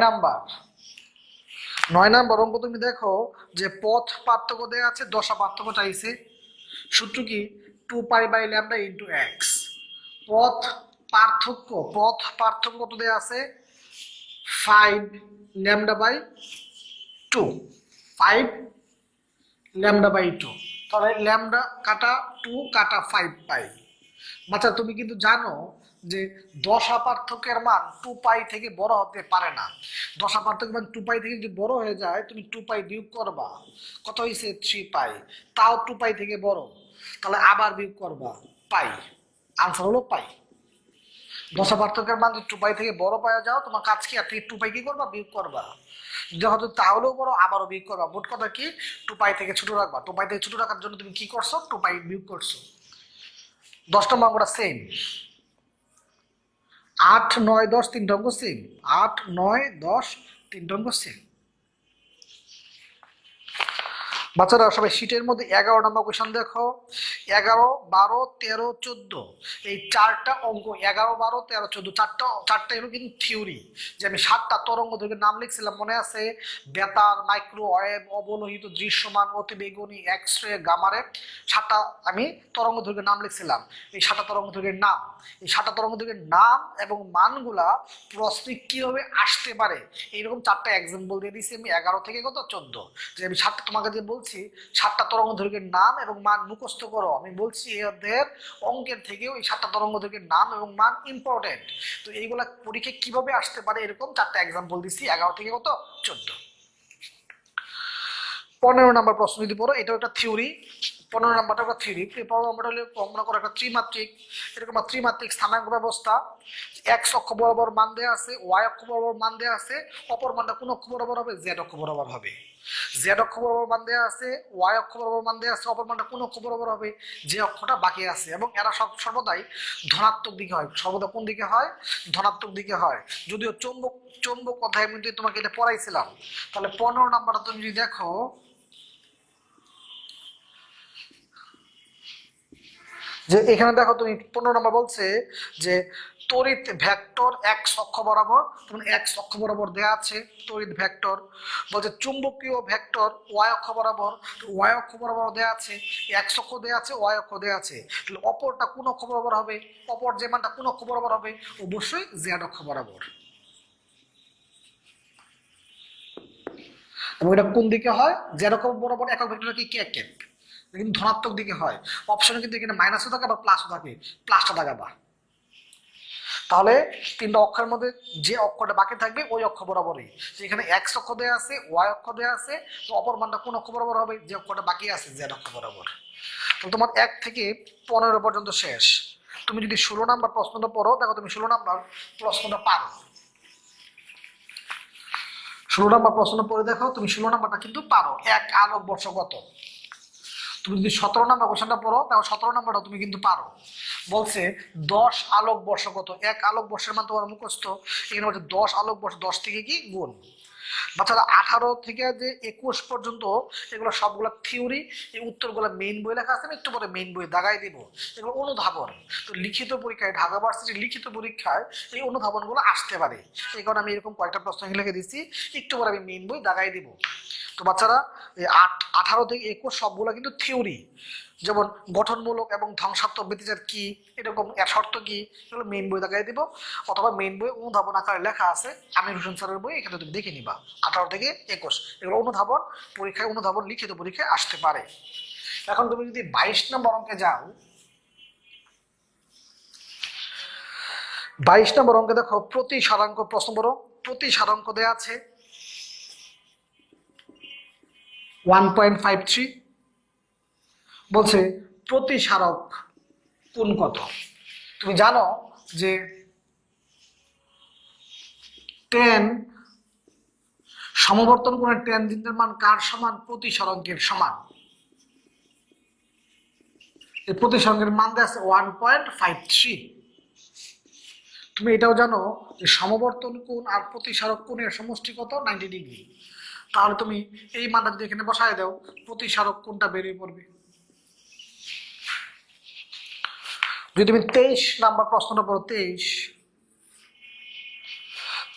নাম্বার অঙ্ক তুমি দেখো যে পথ পার্থক্য দেয়া আছে, দশা পার্থক্য চাইছে, সূত্র কি 2π/λ ইন্টু x। পথ পার্থক্য কত দেয়া আছে, 5λ/2, 5λ/2। তাহলে ল্যামডা কাটা 2 কাটা 5 পাই। বাচ্চা তুমি কিন্তু জানো যে দশা পার্থক্যের মান 2π থেকে বড় হতে পারে না। দশা পার্থক্যের মান 2π থেকে যদি বড় হয়ে যায়, তুমি 2π বিয়োগ করবা, কত হয়েছে 3π, তাও 2π থেকে বড়, তাহলে আবার বিয়োগ করবা পাই, আনসার হলো পাই। দশা পার্থক্যের মান যদি 2π থেকে বড় পাওয়া যাও, তোমার কাজ কি, আর 2π কি করবা, বিয়োগ করবা, যখন তাহলেও বড় আবারও বিয়োগ করবা। মোট কথা কি 2π থেকে ছোট রাখবা, 2π থেকে ছোট রাখার জন্য তুমি কি করছো, 2π বিয়োগ করছো। 10 নম্বর অঙ্কটা সেম, 8, 9, 10 তিনটা অঙ্ক সেম, 8, 9, 10 তিনটা অঙ্ক সেম। বাচ্চারা সবাই শীটের মধ্যে 11 নম্বর কোয়েশন দেখো। 11, 12, 13, 14 এই চারটা অঙ্ক, 11, 12, 13, 14 চারটা এগুলো কিন্তু থিওরি। যে আমি 7টা তরঙ্গ দৈর্ঘ্যের নাম লিখছিলাম মনে আছে? বেতার, মাইক্রোওয়েভ, অবলোহিত, দৃশ্যমান, অতিবেগুনি, এক্স রে, গামারে, 7টা আমি তরঙ্গ দৈর্ঘ্যের নাম লিখছিলাম। এই 7টা তরঙ্গ দৈর্ঘ্যের নাম, এই 7টা তরঙ্গ দৈর্ঘ্যের নাম এবং মানগুলা প্রশ্নে কিভাবে আসতে পারে এইরকম 4টা এক্সাম্পল দিয়ে দিয়েছি আমি 11 থেকে কত 14। যে আমি 7টা তোমাকে যে বলছি 7টা তরঙ্গ দৈর্ঘ্যের নাম এবং মান মুখস্থ করো, আমি বলছি এই অধ্যায়ের অঙ্কের থেকেও এই 7টা তরঙ্গ দৈর্ঘ্যের নাম এবং মান ইম্পর্টেন্ট। তো এইগুলা পরীক্ষায় কিভাবে আসতে পারে এরকম 4টা এক্সাম্পল দিচ্ছি 11 থেকে কত 14। 15 নম্বর প্রশ্ন যদি পড়ো, এটাও একটা থিওরি। 15 নম্বরটা একটা থিওরি। 15 নম্বরটা হলে মনে করো একটা ত্রিমাত্রিক, এরকম ত্রিমাত্রিক স্থানাঙ্ক ব্যবস্থা। এক্স অক্ষ বরাবর মান দেওয়া আছে, ওয়াই অক্ষ বরাবর মান দেওয়া আছে, অপর মানটা কোন অক্ষ বরাবর হবে? জেড অক্ষ বরাবর হবে। জেড অক্ষ বরাবর মান দেওয়া আছে, ওয়াই অক্ষ বরাবর মান দেওয়া আছে, অপর মানটা কোন অক্ষ বরাবর হবে? যে অক্ষটা বাকি আছে। এবং এরা সর্বদাই ধনাত্মক দিকে হয়। সর্বদা কোন দিকে হয়? ধনাত্মক দিকে হয়। যদিও চৌম্বক চৌম্বক অধ্যায় আমি তোমাকে এটা পড়াইছিলাম। তাহলে 15 নাম্বারটা তুমি যদি দেখো, যে এখানে দেখো তুমি 15 নম্বর বলছে যে তড়িৎ ভেক্টর এক্স অক্ষ বরাবর, তখন এক্স অক্ষ বরাবর দেয়া আছে তড়িৎ ভেক্টর। বলছে চুম্বকীয় ভেক্টর ওয়াই অক্ষ বরাবর, ওয়াই অক্ষ বরাবর দেয়া আছে, এক্স অক্ষ দেয়া আছে, ওয়াই অক্ষ দেয়া আছে। তাহলে অপরটা কোন অক্ষ বরাবর হবে? অপর যে মানটা কোন অক্ষ বরাবর হবে? অবশ্যই জেড অক্ষ বরাবর। এবং এটা কোন দিকে হয়? জেড অক্ষ বরাবর একক ভেক্টর কি কে কে, কিন্তু ধনাত্মক দিকে হয়। অপশনে কিন্তু এখানে মাইনাসও থাকে আবার প্লাসও থাকে, প্লাসটা লাগাবা। তাহলে 3টা অক্ষরের মধ্যে যে অক্ষরটা বাকি থাকবে ওই অক্ষ বরাবরই। এখানে এক্স অক্ষ দেওয়া আছে, ওয়াই অক্ষ দেওয়া আছে, তো অপর মানটা কোন অক্ষ বরাবর হবে? যে অক্ষরটা বাকি আছে জেড অক্ষ বরাবর। তো তোমার 1 থেকে 15 পর্যন্ত শেষ। তুমি যদি 16 নাম্বার প্রশ্নটা পড়ো, দেখো তুমি 16 নাম্বার প্রশ্নটা পারো। 16 নাম্বার প্রশ্নটা পড়ে দেখো তুমি 16 নাম্বারটা কিন্তু পারো। এক আলোক বর্ষ কত? তুমি যদি 17 নাম্বার কোশ্চেনটা পড়ো তাহলে 17 নাম্বারটা তুমি কিন্তু পারো। বলছে 10 আলোক বর্ষ কত? এক আলোক বর্ষের মান তোমার মুখস্থ। এখানে বলছে 10 আলোক বর্ষ, 10 থেকে কি গুণ। বাচ্চারা 18 থেকে যে 21 পর্যন্ত এগুলো সবগুলো থিওরি। এই উত্তরগুলো মেইন বই লেখা আছে, আমি একটু পরে মেইন বই দাগাই দিব। এগুলো অনুধাবন। তো লিখিত পরীক্ষায়, ঢাকা ভার্সিটির লিখিত পরীক্ষায় এই অনুধাবনগুলো আসতে পারে। এই কারণে আমি এরকম কয়েকটা প্রশ্ন লিখে দিচ্ছি, একটু পরে আমি মেইন বই দাগাই দিব। তো বাচ্চারা 18 থেকে 21 সবগুলো কিন্তু থিওরি। যেমন গঠনমূলক এবং ধ্বংসাত্মক ব্যতিচার কি, এরকম এর শর্ত কি, এগুলো মেইন বই দেখাই দিব। অথবা মেইন বই অনুধাবন আকারে লেখা আছে, আমির হোসেন স্যারের বই, এখানে তুমি দেখে নিবা। 18 থেকে 21 এগুলো অনুধাবন পরীক্ষায়, অনুধাবন লিখিত পরীক্ষায় আসতে পারে। এখন তুমি যদি 22 নম্বর অঙ্কে যাও, 22 নম্বর অঙ্কে দেখো প্রতি সারাঙ্ক প্রশ্ন বড়। প্রতি সারাঙ্ক দেওয়া আছে 1.53। বলছে প্রতি সারক কোণ কত? তুমি জানো যে টেন সমবর্তন কোণের ট্যানজেন্টের মান কার সমান? প্রতি সারকের সমান। এই প্রতি সারকের মান দেওয়া আছে 1.53। তুমি এটাও জানো যে সমবর্তন কোণ আর প্রতি সারক কোণের সমষ্টি কত? 90 ডিগ্রি। তাহলে তুমি এই মানটা যদি এখানে বসায় দাও, প্রতি সারক কোণটা বেরিয়ে পড়বে। যদি তুমি 23 নাম্বার প্রশ্নটা পড়ো,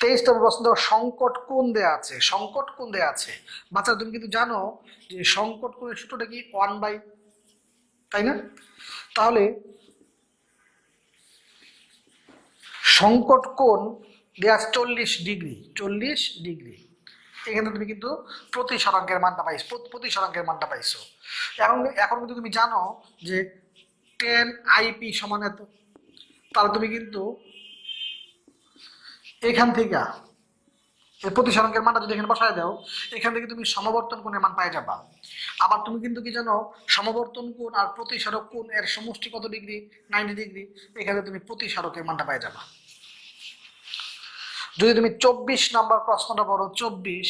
23 নম্বর প্রশ্ন দেখো, সংকট কোণ দেয়া আছে। সংকট কোণ দেয়া আছে। বাচ্চা তুমি কিন্তু জানো যে সংকট কোণের সূত্রটা কি 1/, তাই না? তাহলে সংকট কোণ দেয়া আছে 40 ডিগ্রি। 40 ডিগ্রি। এখানে তুমি কিন্তু প্রতি সারাঙ্কের মানটা পাইছো, প্রতি সারাঙ্কের মানটা পাইছো। এখন এখন কিন্তু তুমি জানো যে 10 IP সমান এত। তাহলে তুমি কিন্তু এখান থেকে প্রতি সারাঙ্কের মানটা যদি এখানে বসায় দাও, এখান থেকে তুমি সমবর্তন কোণের মান পাই যাবা। আবার তুমি কিন্তু কি জানো, সমবর্তন কোণ আর প্রতি সারক কোণ এর সমষ্টি কত ডিগ্রি? 90 ডিগ্রি। এখানে তুমি প্রতি সারকের মানটা পাই যাবা। যদি তুমি 24 নাম্বার প্রশ্নটা পড়ো, 24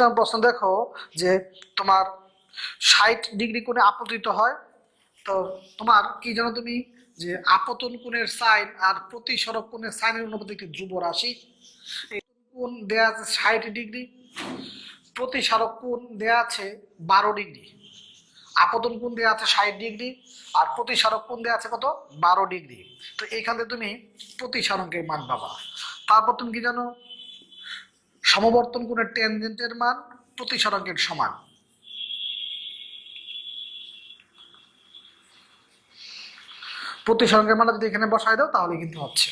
নাম্বার প্রশ্ন দেখো যে তোমার 60 ডিগ্রি কোণে আপতিত হয়। তো তোমার কি জানো তুমি যে আপতন কোণের সাইন আর প্রতি সরক কোণের সাইনের অনুপাতে একটি ধ্রুব রাশি। এই কোণ দেয়া আছে 60 ডিগ্রি। প্রতিসারক কোণ দেয়া আছে 12 ডিগ্রি, আপতন কোণ দেয়া আছে 60 ডিগ্রি, আর প্রতিসারক কোণ দেয়া আছে কত 12 ডিগ্রি। তো এইখান থেকে তুমি প্রতিসারকের মান পাবা। তারপর তুমি কি জানো, সমবর্তন কোণের ট্যানজেন্টের মান প্রতিসারকের সমান। প্রতিসারকের মানটা যদি এখানে বসায় দাও তাহলে কিন্তু হচ্ছে।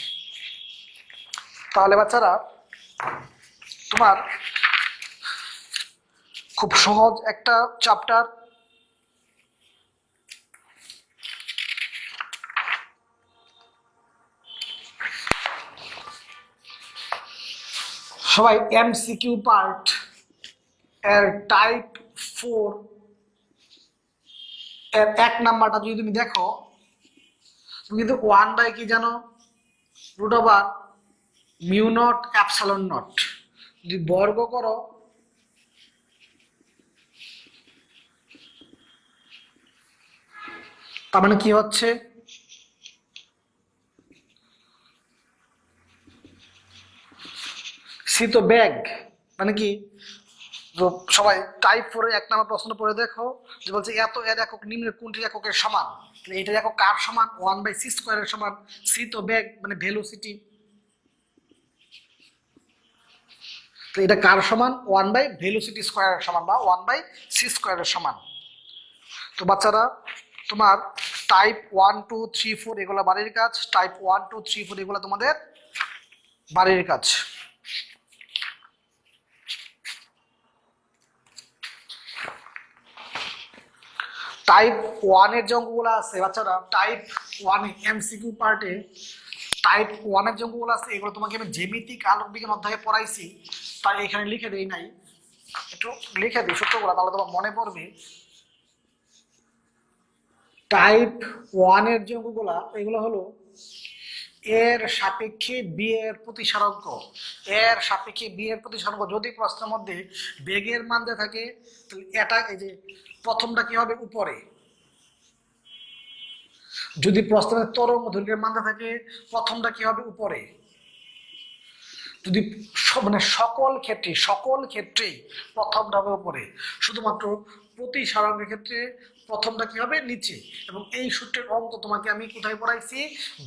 তাহলে বাচ্চারা তোমার খুব সহজ একটা চ্যাপ্টার, সবাই এমসিকিউ পার্ট এর টাইপ 4 এর 1 নাম্বারটা যদি তুমি দেখো, তুমি কিন্তু 1 কি জানো, √μ0 ε0 যদি বর্গ করো তার মানে কি হচ্ছে, সি তো ব্যাগ মানে কি, তো সবাই টাইপ 4 এর 1 নাম্বার প্রশ্ন পড়ে দেখো, যে বলছে এত এর একক নিম্নের কোনটির এককের সমান, তাহলে এটার একক কার সমান, 1/c² এর সমান। সি তো ব্যাগ মানে ভেলোসিটি, তো এটা কার সমান, 1/ভেলোসিটি² এর সমান বা 1/c² এর সমান। তো বাচ্চারা তোমার টাইপ 1 2 3 4 এগুলো বাড়ির কাজ, টাইপ 1 2 3 4 এগুলো তোমাদের বাড়ির কাজ। টাইপ 1 এর যে অঙ্কগুলো আছে বাচ্চারা, টাইপ 1 এ এমসিকিউ পার্টে টাইপ 1 এর যে অঙ্কগুলো আছে এগুলো তোমাকে আমি জ্যামিতিক আলোক বিজ্ঞান অধ্যায়ে পড়াইছি, তাই এখানে লিখে দেই নাই, একটু লিখে দিই সূত্রগুলো তাহলে তোমার মনে পড়বে। টাইপ 1 এর যে অঙ্কগুলো এগুলো হলো এর সাপেক্ষে বি এর প্রতিসারাঙ্ক, এর সাপেক্ষে বি এর প্রতিসারাঙ্ক যদি প্রশ্নের মধ্যে বেগের মান দেয়া থাকে তাহলে এটা এই যে প্রথমটা কি হবে উপরে, যদি প্রশ্নের তরঙ্গ দৈর্ঘ্যের মান দেয়া থাকে প্রথমটা কি হবে উপরে, যদি মানে সকল ক্ষেত্রেই প্রথমটা হবে উপরে, শুধুমাত্র প্রতিসারাঙ্কের ক্ষেত্রে প্রথমটা কি হবে নিচে। এবং এই সূত্রের অঙ্ক তোমাকে আমি কোথায় পড়াইছি,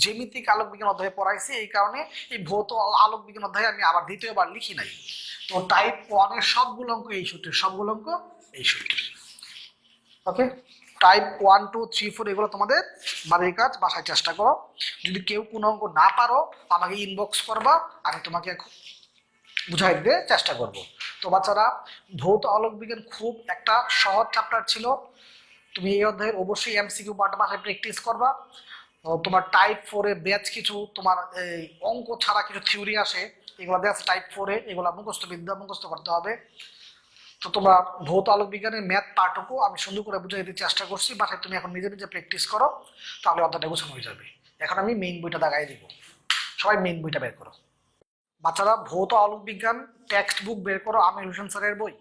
জ্যামিতিক আলোক বিজ্ঞান অধ্যায়ে পড়াইছি, এই কারণে এই ভৌত আলোক বিজ্ঞান অধ্যায়ে আমি আবার দ্বিতীয়বার লিখি নাই। তো টাইপ 1 এর সবগুলো অঙ্ক এই সূত্রের, সবগুলো অঙ্ক এই সূত্রের। ওকে, টাইপ 1 2 3 4 এগুলো তোমাদের বাড়ির কাজ, বাসায় চেষ্টা করো। যদি কেউ কোনো অঙ্ক না পারো আমাকে ইনবক্স করবা, আমি তোমাকে বুঝাই দিতে চেষ্টা করব। তো বাচ্চারা ভৌত আলোক বিজ্ঞান খুব একটা সহজ চ্যাপ্টার ছিল, তুমি এই অধ্যায়ের অবশ্যই এমসিকিউ পার্ট বাসায় প্র্যাকটিস করবা। তোমার টাইপ 4 এ ব্যাচ কিছু তোমার এই অঙ্ক ছাড়া কিছু থিওরি আসে, এগুলো ব্যাচ টাইপ 4 এ, এগুলো মুখস্থ বিদ্যা মুখস্থ করতে হবে। তো তোমরা ভৌত আলোক বিজ্ঞানের ম্যাথ পার্টটুকু আমি সুন্দর করে বুঝিয়ে দিতে চেষ্টা করছি, বাসায় তুমি এখন নিজে নিজে প্র্যাকটিস করো, তাহলে অধ্যায়টা গোছানো হয়ে যাবে। এখন আমি মেইন বইটা দাগাই দিব, সবাই মেইন বইটা বের করো। বাচ্চারা ভৌত আলোক বিজ্ঞান টেক্সট বুক বের করো, আমির হোসেন স্যারের বই।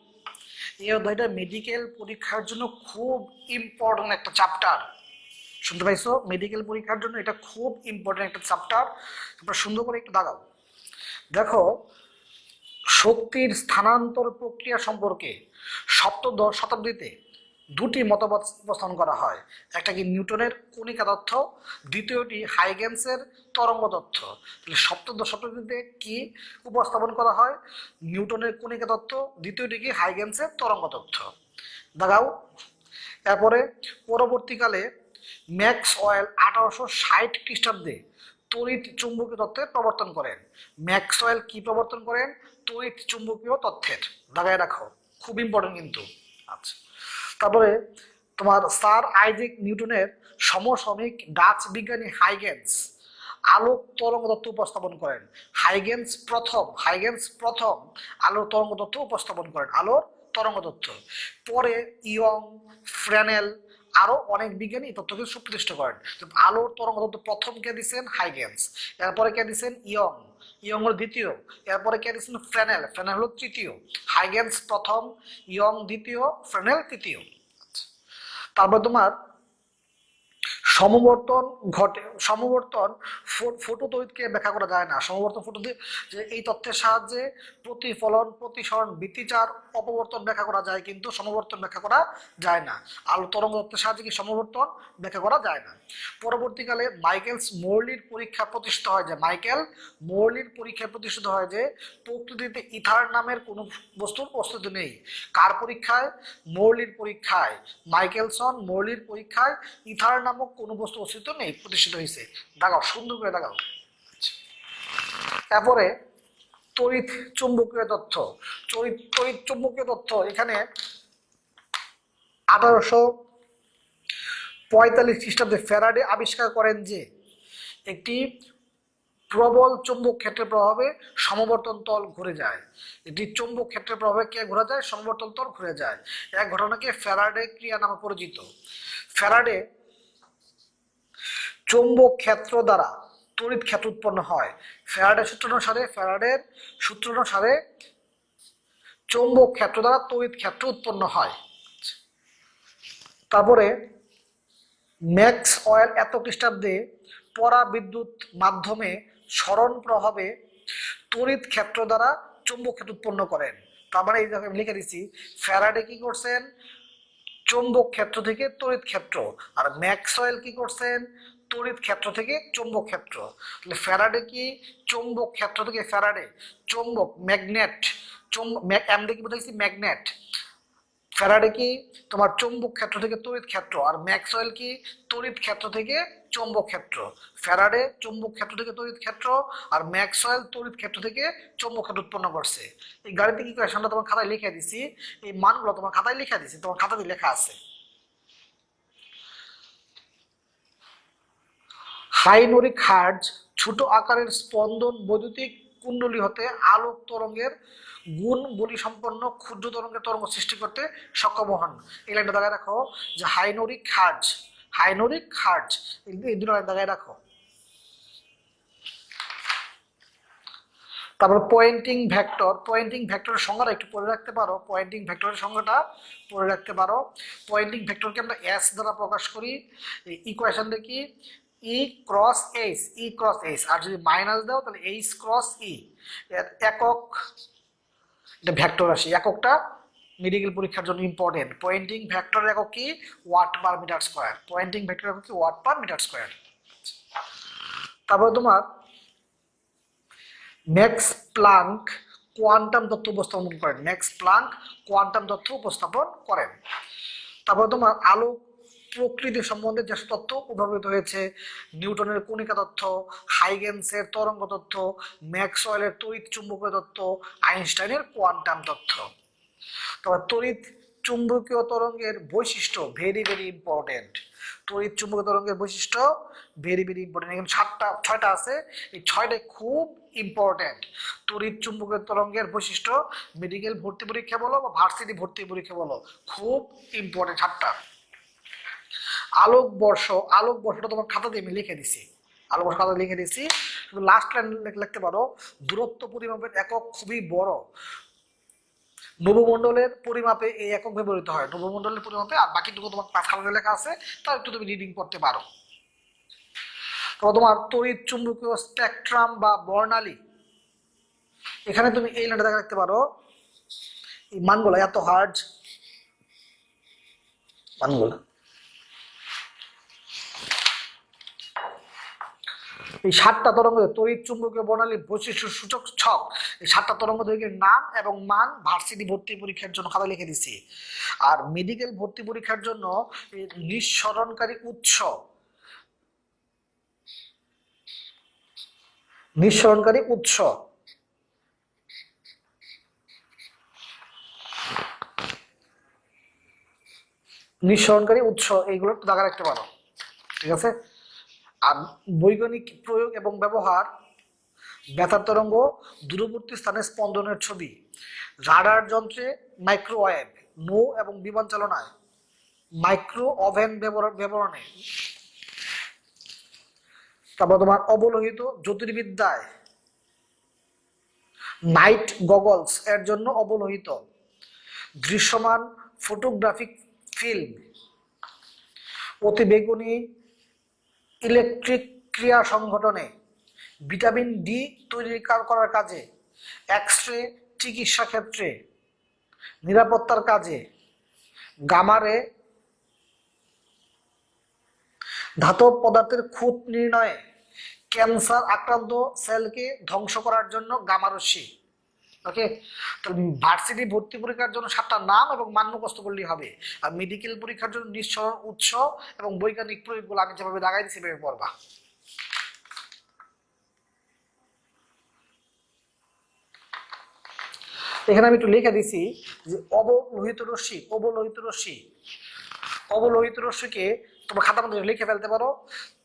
এই অধ্যায়টা মেডিকেল পরীক্ষার জন্য খুব ইম্পর্টেন্ট একটা চ্যাপ্টার, শুনতে পাইছো, মেডিকেল পরীক্ষার জন্য এটা খুব ইম্পর্টেন্ট একটা চ্যাপ্টার। তোমরা সুন্দর করে একটু দাগাও। দেখো, শক্তির স্থানান্তর প্রক্রিয়া সম্পর্কে সপ্তদশ শতাব্দীতে দুটি মতবাদ উপস্থাপন করা হয়, একটা কি নিউটনের কণিকা তত্ত্ব, দ্বিতীয়টি হাইগেন্সের তরঙ্গ তত্ত্ব। তাহলে সপ্তদশ শতাব্দীতে কি উপস্থাপন করা হয়, নিউটনের কণিকা তত্ত্ব, দ্বিতীয়টি কি হাইগেন্সের তরঙ্গ তত্ত্ব। দেখাও। এরপরে পরবর্তীকালে ম্যাক্সওয়েল 1860 খ্রিস্টাব্দে তড়িৎ চুম্বকীয় তত্ত্বের প্রবর্তন করেন। ম্যাক্সওয়েল কি প্রবর্তন করেন, তড়িৎ চুম্বকীয় তত্ত্বের, দাগায় রাখো, খুব ইম্পর্টেন্ট কিন্তু। আচ্ছা, তারপরে তোমার স্যার আইজ্যাক নিউটনের সমসাময়িক ডাচ বিজ্ঞানী হাইগেন্স আলোক তরঙ্গ তত্ত্ব উপস্থাপন করেন। হাইগেন্স প্রথম আলোর তরঙ্গ তত্ত্ব উপস্থাপন করেন, আলোর তরঙ্গ তত্ত্ব। পরে ইয়ং, ফ্রেনেল আরো অনেক বিজ্ঞানী এই তত্ত্বকে সুপ্রতিষ্ঠ করেন। আলোর তরঙ্গ তত্ত্ব প্রথম কে দিচ্ছেন হাইগেন্স, এরপরে কে দিচ্ছেন ইয়ং, ইয়ং হলো দ্বিতীয়, এরপরে কে দিচ্ছেন ফ্রেনেল, ফ্রেনেল হলো তৃতীয়। হাইগেন্স প্রথম, ইয়ং দ্বিতীয়, ফ্রেনেল তৃতীয়। তারপর তোমার সমবর্তন ঘটে। সমবর্তন ফটোতড়িৎকে ব্যাখ্যা করা যায় না। সমবর্তন যে এই তথ্যের সাহায্যে প্রতিফলন, প্রতিসরণ, ভিত্তিচার, অপবর্তন ব্যাখ্যা করা যায়, কিন্তু সমবর্তন ব্যাখ্যা করা যায় না। আলো তরঙ্গ তত্ত্বের সাহায্যে কি সমবর্তন ব্যাখ্যা করা যায় না। পরবর্তীকালে মাইকেলস মোরলির পরীক্ষা প্রতিষ্ঠিত হয় যে প্রকৃতিতে ইথার নামের কোনো বস্তুর অস্তিত্ব নেই। কার পরীক্ষায়? মোরলির পরীক্ষায়। মাইকেলসন মোরলির পরীক্ষায় ইথার নামক কোনো বস্তু অস্তিত্ব নেই প্রতিষ্ঠিত হয়েছে। দেখাও, সুন্দর করে দেখাও। তারপরে তড়িৎ চুম্বকীয় তথ্য। তড়িৎ চুম্বকীয় তথ্য এখানে 1845 খ্রিস্টাব্দে ফ্যারাডে আবিষ্কার করেন যে একটি প্রবল চৌম্বক ক্ষেত্রের প্রভাবে সমবর্তন তল ঘুরে যায়। একটি চৌম্বক ক্ষেত্রের প্রভাবে কে ঘুরে যায়? সমবর্তন তল ঘুরে যায়। এক ঘটনাকে ফ্যারাডে ক্রিয়া নামে পরিচিত। ফ্যারাডে চৌম্বক ক্ষেত্র দ্বারা তড়িৎ ক্ষেত্র উৎপন্ন হয়। ফ্যারাডের সূত্র অনুসারে চৌম্বক ক্ষেত্র দ্বারা তড়িৎ ক্ষেত্র উৎপন্ন হয়। তারপরে ম্যাক্সওয়েল এত খ্রিস্টাব্দে পরাবিদ্যুৎ মাধ্যমে সরণ প্রভাবে তড়িৎ ক্ষেত্র দ্বারা চৌম্বক ক্ষেত্র উৎপন্ন করেন। তার মানে এই যে আমি লিখে দিচ্ছি, ফ্যারাডে কি করছেন? চৌম্বক ক্ষেত্র থেকে তড়িৎ ক্ষেত্র। আর ম্যাক্সওয়েল কি করছেন? তড়িৎ ক্ষেত্র থেকে চৌম্বক ক্ষেত্র। তাহলে ফ্যারাডে কি? চৌম্বক ক্ষেত্র থেকে ফ্যারাডে চৌম্বক, ম্যাগনেট, এমডি কি বোঝাইছি? ম্যাগনেট। ফ্যারাডে কি? তোমার চৌম্বক ক্ষেত্র থেকে তড়িৎ ক্ষেত্র। আর ম্যাক্সওয়েল কি? তড়িৎ ক্ষেত্র থেকে চৌম্বক ক্ষেত্র। ফ্যারাডে চৌম্বক ক্ষেত্র থেকে তড়িৎ ক্ষেত্র, আর ম্যাক্সওয়েল তড়িৎ ক্ষেত্র থেকে চৌম্বক ক্ষেত্র উৎপন্ন করছে। এই গাণিতিক ইকুয়েশনটা তোমার খাতায় লিখে দিছি, এই মানগুলো তোমার খাতায় লিখে দিছি, তোমার খাতাতে লেখা আছে। হাইনোরিক হার্টজ ছোট আকারের স্পন্দন বৈদ্যুতিক কুণ্ডলী হতে আলোক তরঙ্গের গুণ বলি সম্পন্ন ক্ষুদ্র তরঙ্গ সৃষ্টি করতে সক্ষম হন। এই লাইনটা দাগায় রাখো যে হাইনোরিক হার্টজ এই দুটো লাইন দাগায় রাখো। তারপর পয়েন্টিং ভেক্টরের সংজ্ঞাটা একটু পড়ে রাখতে পারো। পয়েন্টিং ভেক্টরকে আমরা এস দ্বারা প্রকাশ করি। ইকুয়েশন দেখি ই ক্রস এইচ, আর যদি মাইনাস দাও তাহলে এইচ ক্রস ই। এর একক, এটা ভেক্টর রাশি, এককটা মেডিকেল পরীক্ষার জন্য ইম্পর্টেন্ট। পয়েন্টিং ভেক্টরের একক কি? Watt per metre square. তারপর তোমার ম্যাক্স প্লাঙ্ক কোয়ান্টাম তত্ত্ব উপস্থাপন করেন। তারপর তোমার আলোক প্রকৃতি সম্বন্ধে যে তথ্য উদ্ভাবিত হয়েছে, নিউটনের কণিকা তত্ত্ব, হাইগেন্সের তরঙ্গ তত্ত্ব, ম্যাক্সওয়েলের তড়িৎ চুম্বকীয় তত্ত্ব, আইনস্টাইনের কোয়ান্টাম তত্ত্ব। তারপর তড়িৎ চুম্বকীয় তরঙ্গের বৈশিষ্ট্য ভেরি ভেরি ইম্পর্টেন্ট। তড়িৎ চুম্বকীয় তরঙ্গের বৈশিষ্ট্য ভেরি ভেরি ইম্পর্টেন্ট। এখানে ছয়টা আছে, এই ছয়টাই খুব ইম্পর্টেন্ট। তড়িৎ চুম্বকীয় তরঙ্গের বৈশিষ্ট্য মেডিকেল ভর্তি পরীক্ষা বলো বা ভার্সিটি ভর্তি পরীক্ষা বলো, খুব ইম্পর্টেন্ট 7টা। আলোকবর্ষটা তোমার খাতাতে আমি লিখে দিছি, লাস্ট লাইন লিখতে পারো। দূরত্ব পরিমাপের একক খুবই বড়। নবমণ্ডলের পরিমাপে এই একক ব্যবহৃত হয়। নবমণ্ডলের পরিমাপে, আর বাকিটুকু তোমার খাতাতে লেখা আছে, তার একটু তুমি রিডিং করতে পারো। তোমার তড়িৎ চুম্বকীয় স্পেকট্রাম বা বর্ণালী, এখানে তুমি এই লাইনটা দেখা রাখতে পারো। এই মানগুলো এত হার্জ মানগুলো, এই 7টা তরঙ্গ তড়িৎ চুম্বকীয় বর্ণালীর বৈশিষ্ট্য সূচক ছক, এই 7টা তরঙ্গ দৈর্ঘ্যের নাম এবং মান ভার্সিটি ভর্তি পরীক্ষার জন্য খাতা লিখে দিছি। আর মেডিকেল ভর্তি পরীক্ষার জন্য নিঃসরণকারী উৎস এইগুলো দেখা রাখতে পারো, ঠিক আছে। আর বৈজ্ঞানিক প্রয়োগ এবং ব্যবহার, বেতার তরঙ্গ, দূরবর্তী স্থানে স্পন্দনের ছবি, রাডার যন্ত্রে মাইক্রোওয়েভ, নৌ এবং বিমান চালনায়, মাইক্রো ওভেন ব্যবহারে, তারপর তোমার অবলোহিত জ্যোতির্বিদ্যায়, নাইট গগলস এর জন্য অবলোহিত, দৃশ্যমান ফটোগ্রাফিক ফিল্ম, অতিবেগুনি ইলেকট্রিক ক্রিয়া সংঘটনে, ভিটামিন ডি তৈরি করার কাজে, এক্স রে চিকিৎসা ক্ষেত্রে, নিরাপত্তার কাজে, গামারে ধাতব পদার্থের খুঁত নির্ণয়ে, ক্যান্সার আক্রান্ত সেলকে ধ্বংস করার জন্য গামা রশ্মি। ওকে, তাহলে ভার্সিটি ভর্তি পরীক্ষার জন্য 7টা নাম এবং মান মুখস্থ করলেই হবে। আর মেডিকেল পরীক্ষার জন্য নিঃসরণ উৎস এবং বৈজ্ঞানিক প্রয়োগগুলো আমি যেভাবে দাগাই দিচ্ছি সেভাবে পড়বা। এখানে আমি একটু লিখে দিছি যে অবলোহিত রশ্মি, অবলোহিত রশ্মিকে তোমার খাতার মধ্যে লিখে ফেলতে পারো।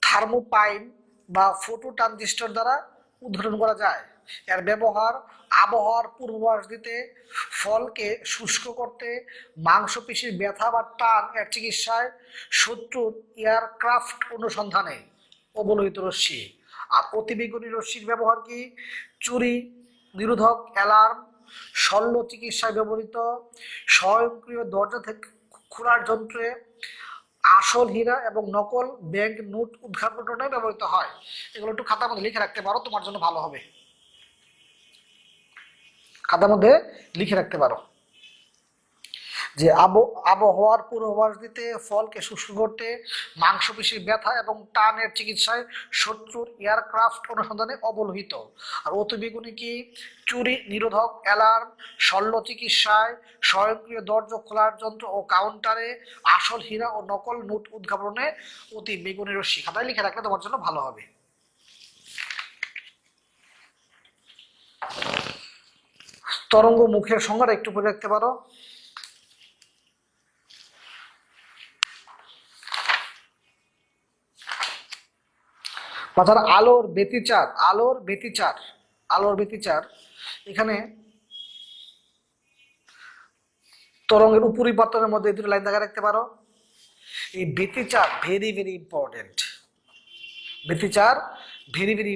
থার্মোপাইন বা ফটো ট্রানজিস্টর দ্বারা উদ্ঘাটন করা যায়। এর ব্যবহার আবহাওয়ার পূর্বাভাস দিতে, ফলকে শুষ্ক করতে, মাংসপেশির ব্যথা বা টান এর চিকিৎসায়, শত্রুর এয়ারক্রাফট অনুসন্ধানে অবলোহিত রশ্মি। আর অতিবেগুনি রশ্মির ব্যবহার কি? চুরি নিরোধক, অ্যালার্ম, শল্য চিকিৎসায় ব্যবহৃত, স্বয়ংক্রিয় দরজা থেকে খোলার যন্ত্রে, আসল হীরা এবং নকল ব্যাংক নোট উদ্ঘাটনে ব্যবহৃত হয়। এগুলো একটু খাতার মধ্যে লিখে রাখতে পারো, তোমার জন্য ভালো হবে। খাতার মধ্যে লিখে রাখতে পারো যে আবহাওয়ার পূর্বাভাস দিতে, ফলকে শুষ্ক করতে, মাংসপেশির ব্যথা এবং টানের চিকিৎসায়, শত্রুর এয়ারক্রাফট অনুসন্ধানে অবলোহিত। আর অতিবেগুনি কি? চুরি নিরোধক, অ্যালার্ম, শল্য চিকিৎসায়, স্বয়ংক্রিয় দরজা খোলার যন্ত্র ও কাউন্টারে, আসল হীরা ও নকল নোট উদ্ঘাটনে অতি বেগুনি রশ্মি। খাতায় লিখে রাখলে তোমার জন্য ভালো হবে। তরঙ্গ মুখের সংজ্ঞাটা একটু পড়ে রাখতে পারো। অর্থাৎ আলোর ব্যতিচার এখানে তরঙ্গের উপরিবর্তনের মধ্যে দুটো লাইন দেখা রাখতে পারো। এই ব্যতিচার ভেরি ভেরি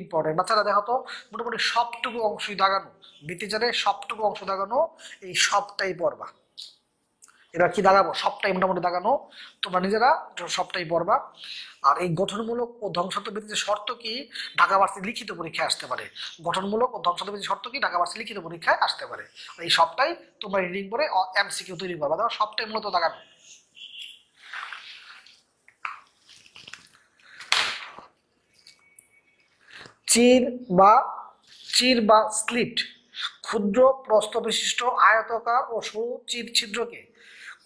ইম্পর্টেন্ট, বাচ্চারা দেখো তো, মোটামুটি সবটুকু অংশই দাগানো, ব্যতিচারের সবটুকু অংশ দাগানো, এই সবটাই পড়বা। এরা কি দাগাবো? সবটাই মোটামুটি দাগানো, তোমরা নিজেরা সবটাই পড়বা। আর এই গঠনমূলক ও ধ্বংসাত্মক ব্যতিচারের শর্ত কি? ঢাকা ভার্সিটি লিখিত পরীক্ষায় আসতে পারে। গঠনমূলক ও ধ্বংসাত্মক ব্যতিচারের শর্ত কি? ঢাকা ভার্সিটি লিখিত পরীক্ষায় আসতে পারে। এই সবটাই তোমরা রিডিং করে এমসিকিউ তৈরি করবা। দেখো সবটাই মূলত দাগানো। চির বা স্লিট ক্ষুদ্র প্রস্থ বিশিষ্ট আয়তাকার ও সরু ছিদ্রকে,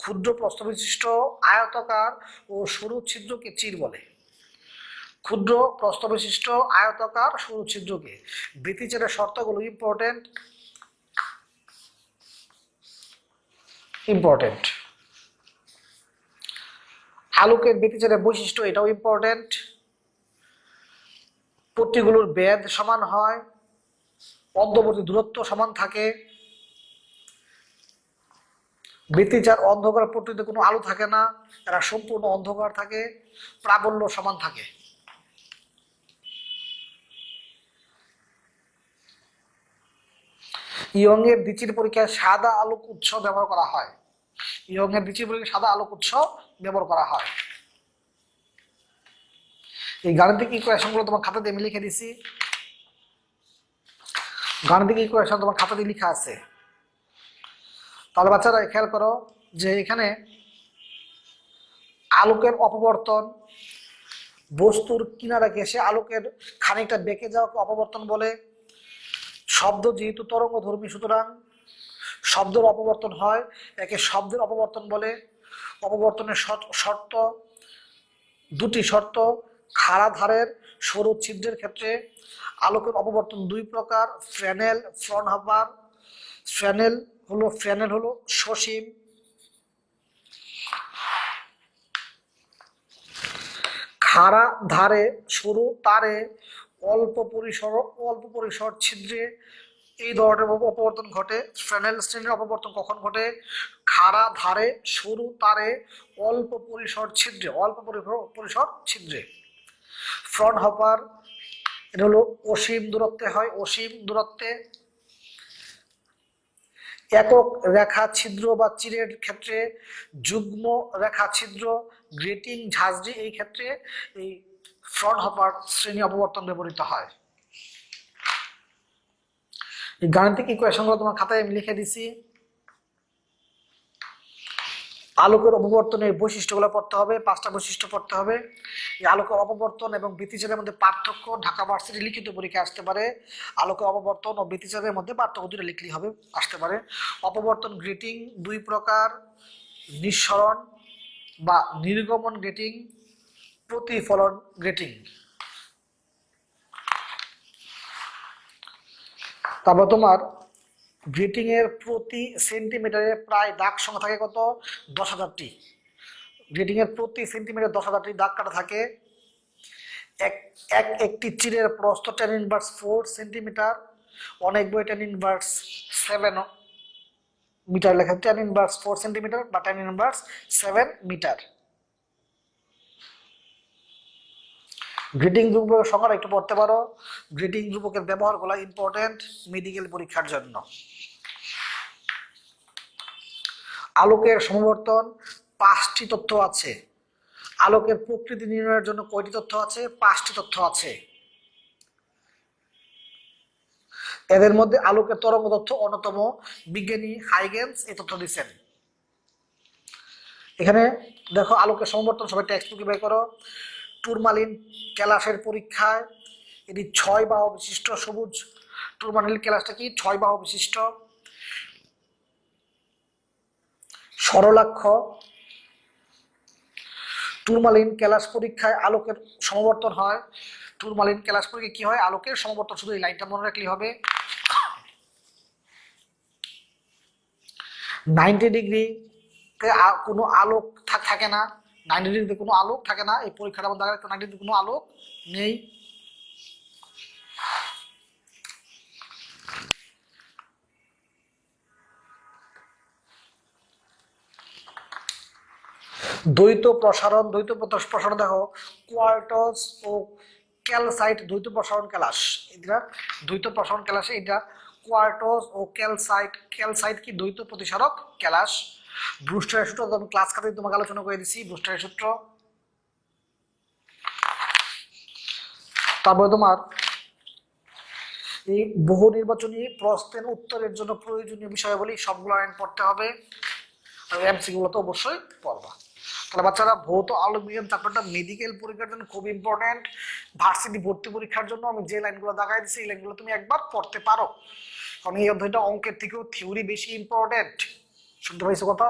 ক্ষুদ্র প্রস্থ বিশিষ্ট আয়তাকার ও সরু ছিদ্রকে চির বলে। ক্ষুদ্র প্রস্থ বিশিষ্ট আয়তাকার সরু ছিদ্রকে। ব্যতিচারের শর্তগুলো ইম্পর্টেন্ট। আলোকের ব্যতিচারের বৈশিষ্ট্য, এটাও ইম্পর্টেন্ট। পট্টিগুলোর বেধ সমান হয়, অন্তর্বর্তী দূরত্ব সমান থাকে, ব্যতিচার অন্ধকার পট্টিতে কোনো আলো থাকে না, এরা সম্পূর্ণ অন্ধকার থাকে, প্রাবল্য সমান থাকে। ইয়ংয়ের দ্বিচির পরীক্ষায় সাদা আলোক উৎস ব্যবহার করা হয়। ইয়ংয়ের দ্বিচির পরীক্ষায় সাদা আলোক উৎস ব্যবহার করা হয়। এই গাণিতিক ইকুয়েশনগুলো তোমার খাতা দিয়ে আমি লিখে দিছি। গাণিতিক ইকুয়েশন তোমার খাতা দিয়ে লেখা আছে। তাহলে বাচ্চারা খেয়াল করো যে এখানে আলোকের অপবর্তন, বস্তুর কিনারা ঘেঁষে আলোকের খানিকটা বেঁকে যাওয়াকে অপবর্তন বলে। শব্দ যেহেতু তরঙ্গধর্মী, সুতরাং শব্দের অপবর্তন হয়, একে শব্দের অপবর্তন বলে। অপবর্তনের শর্ত, দুটি শর্ত। খাড়া ধারের সরু ছিদ্রের ক্ষেত্রে আলোকের অপবর্তন দুই প্রকার, ফ্রেনেল, ফ্রনহফার। ফ্রেনেল হলো সসীম, খাড়া ধারে সরু তারে অল্প পরিসর ছিদ্রে এই ধরনের অপবর্তন ঘটে। ফ্রেনেল শ্রেণীর অপবর্তন কখন ঘটে? খাড়া ধারে সরু তারে অল্প পরিসর ছিদ্রে। ফ্রনহফার এটা হলো অসীম দূরত্বে হয়, অসীম দূরত্বে। একক রেখা ছিদ্র বা চিরের ক্ষেত্রে, যুগ্ম রেখা ছিদ্র, গ্রেটিং, ঝাঁঝরি এই ক্ষেত্রে এই ফ্রনহফার শ্রেণী অপবর্তন ব্যবহৃত হয়। এই গাণিতিক ইকুয়েশনগুলো তোমার খাতায় আমি লিখে দিছি। আলোকের অপবর্তনের বৈশিষ্ট্যগুলো পড়তে হবে, 5টা বৈশিষ্ট্য পড়তে হবে। এই আলোকের অপবর্তন এবং বৃত্তিচাপের মধ্যে পার্থক্য ঢাকা ভার্সিটি লিখিত পরীক্ষা আসতে পারে। আলোকের অপবর্তন ও বৃত্তিচাপের মধ্যে পার্থক্য দুটো লিখলেই হবে, আসতে পারে। অপবর্তন গ্রেটিং 2 প্রকার, নিঃসরণ বা নির্গমন গ্রেটিং, প্রতিফলন গ্রেটিং। তারপর তোমার গ্রেটিং এর প্রতি সেন্টিমিটারে প্রায় দাগ সংখ্যা থাকে কত? 10,000টি। গ্রেটিং এর প্রতি সেন্টিমিটার 10,000টি দাগ কাটা থাকে। একটি চিরের প্রস্থ 10⁻⁴ সেন্টিমিটার, অনেক বই 10⁻⁷ মিটার লেখা, 10⁻⁴ সেন্টিমিটার বা 10⁻⁷ মিটার। গ্রেটিং ধ্রুবকের সংখ্যাটা একটু পড়তে পারো। গ্রেটিং ধ্রুবকের ব্যবহারগুলো ইম্পর্টেন্ট মেডিকেল পরীক্ষার জন্য। আলোকের সমবর্তন 5টি তথ্য আছে। আলোকের প্রকৃতি নির্ণয়ের জন্য কয়টি তথ্য আছে? 5টি তথ্য আছে। এদের মধ্যে আলোকের তরঙ্গ তথ্য অন্যতম। বিজ্ঞানী হাইগেন্স এই তথ্য দিচ্ছেন। এখানে দেখো আলোকের সমবর্তন, সবাই টেক্সট বুকে বের করো। টুরমালিন ক্যালাসের পরীক্ষায় এটি 6 বাহু বিশিষ্ট সবুজ। টুরমালিন ক্যালাসটা কি? 6 বাহু বিশিষ্ট। সরলাক্ষ টুরমালিন ক্যালাস পরীক্ষায় আলোকের সমবর্তন হয়। টুরমালিন ক্যালাস পরীক্ষায় কি হয়? আলোকের সমবর্তন। শুধু এই লাইনটা মনে রাখলেই হবে। 90 ডিগ্রিতে কোনো আলোক থাকে না। 90 ডিগ্রিতে কোনো আলোক থাকে না। এই পরীক্ষাটা দেখা যাচ্ছে 90 ডিগ্রিতে কোনো আলোক নেই। দ্বৈত প্রসারণ দেখো কোয়ার্টজ ও ক্যালসাইট দ্বৈত প্রসারণ ক্যালাস। এটা দ্বৈত প্রসারণ ক্যালাসে এটা কোয়ার্টজ ও ক্যালসাইট কি? দ্বৈত প্রতিসারক ক্যালাস। ব্রুস্টারের সূত্র আমি ক্লাস খাতে তোমাকে আলোচনা করে দিচ্ছি, ব্রুস্টারের সূত্র। তারপরে তোমার এই বহু নির্বাচনী প্রশ্নের উত্তরের জন্য প্রয়োজনীয় বিষয়াবলী সবগুলো লাইন পড়তে হবে। আর এমসিকিউ গুলো তো অবশ্যই পড়বা। তাহলে বাচ্চারা ভৌত আলোক বিজ্ঞান চ্যাপ্টারটা মেডিকেল পরীক্ষার জন্য খুব ইম্পর্টেন্ট। ভার্সিটি ভর্তি পরীক্ষার জন্য আমি যে লাইনগুলো দেখাই দিচ্ছি এই লাইনগুলো তুমি একবার পড়তে পারো, কারণ এই অধ্যায়টা অঙ্কের থেকেও থিওরি বেশি ইম্পর্টেন্ট। শুনতে পাইছো কথা?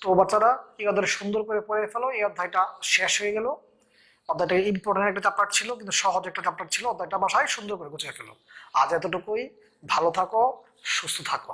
তো বাচ্চারা এই অধ্যায়টা সুন্দর করে পড়ে ফেলো। এই অধ্যায়টা শেষ হয়ে গেল। অধ্যায়টা ইম্পর্টেন্ট একটা চ্যাপ্টার ছিল, কিন্তু সহজ একটা চ্যাপ্টার ছিল। অধ্যায়টা বাসায় সুন্দর করে গুছিয়ে ফেলো। আজ এতটুকুই। ভালো থাকো, সুস্থ থাকো।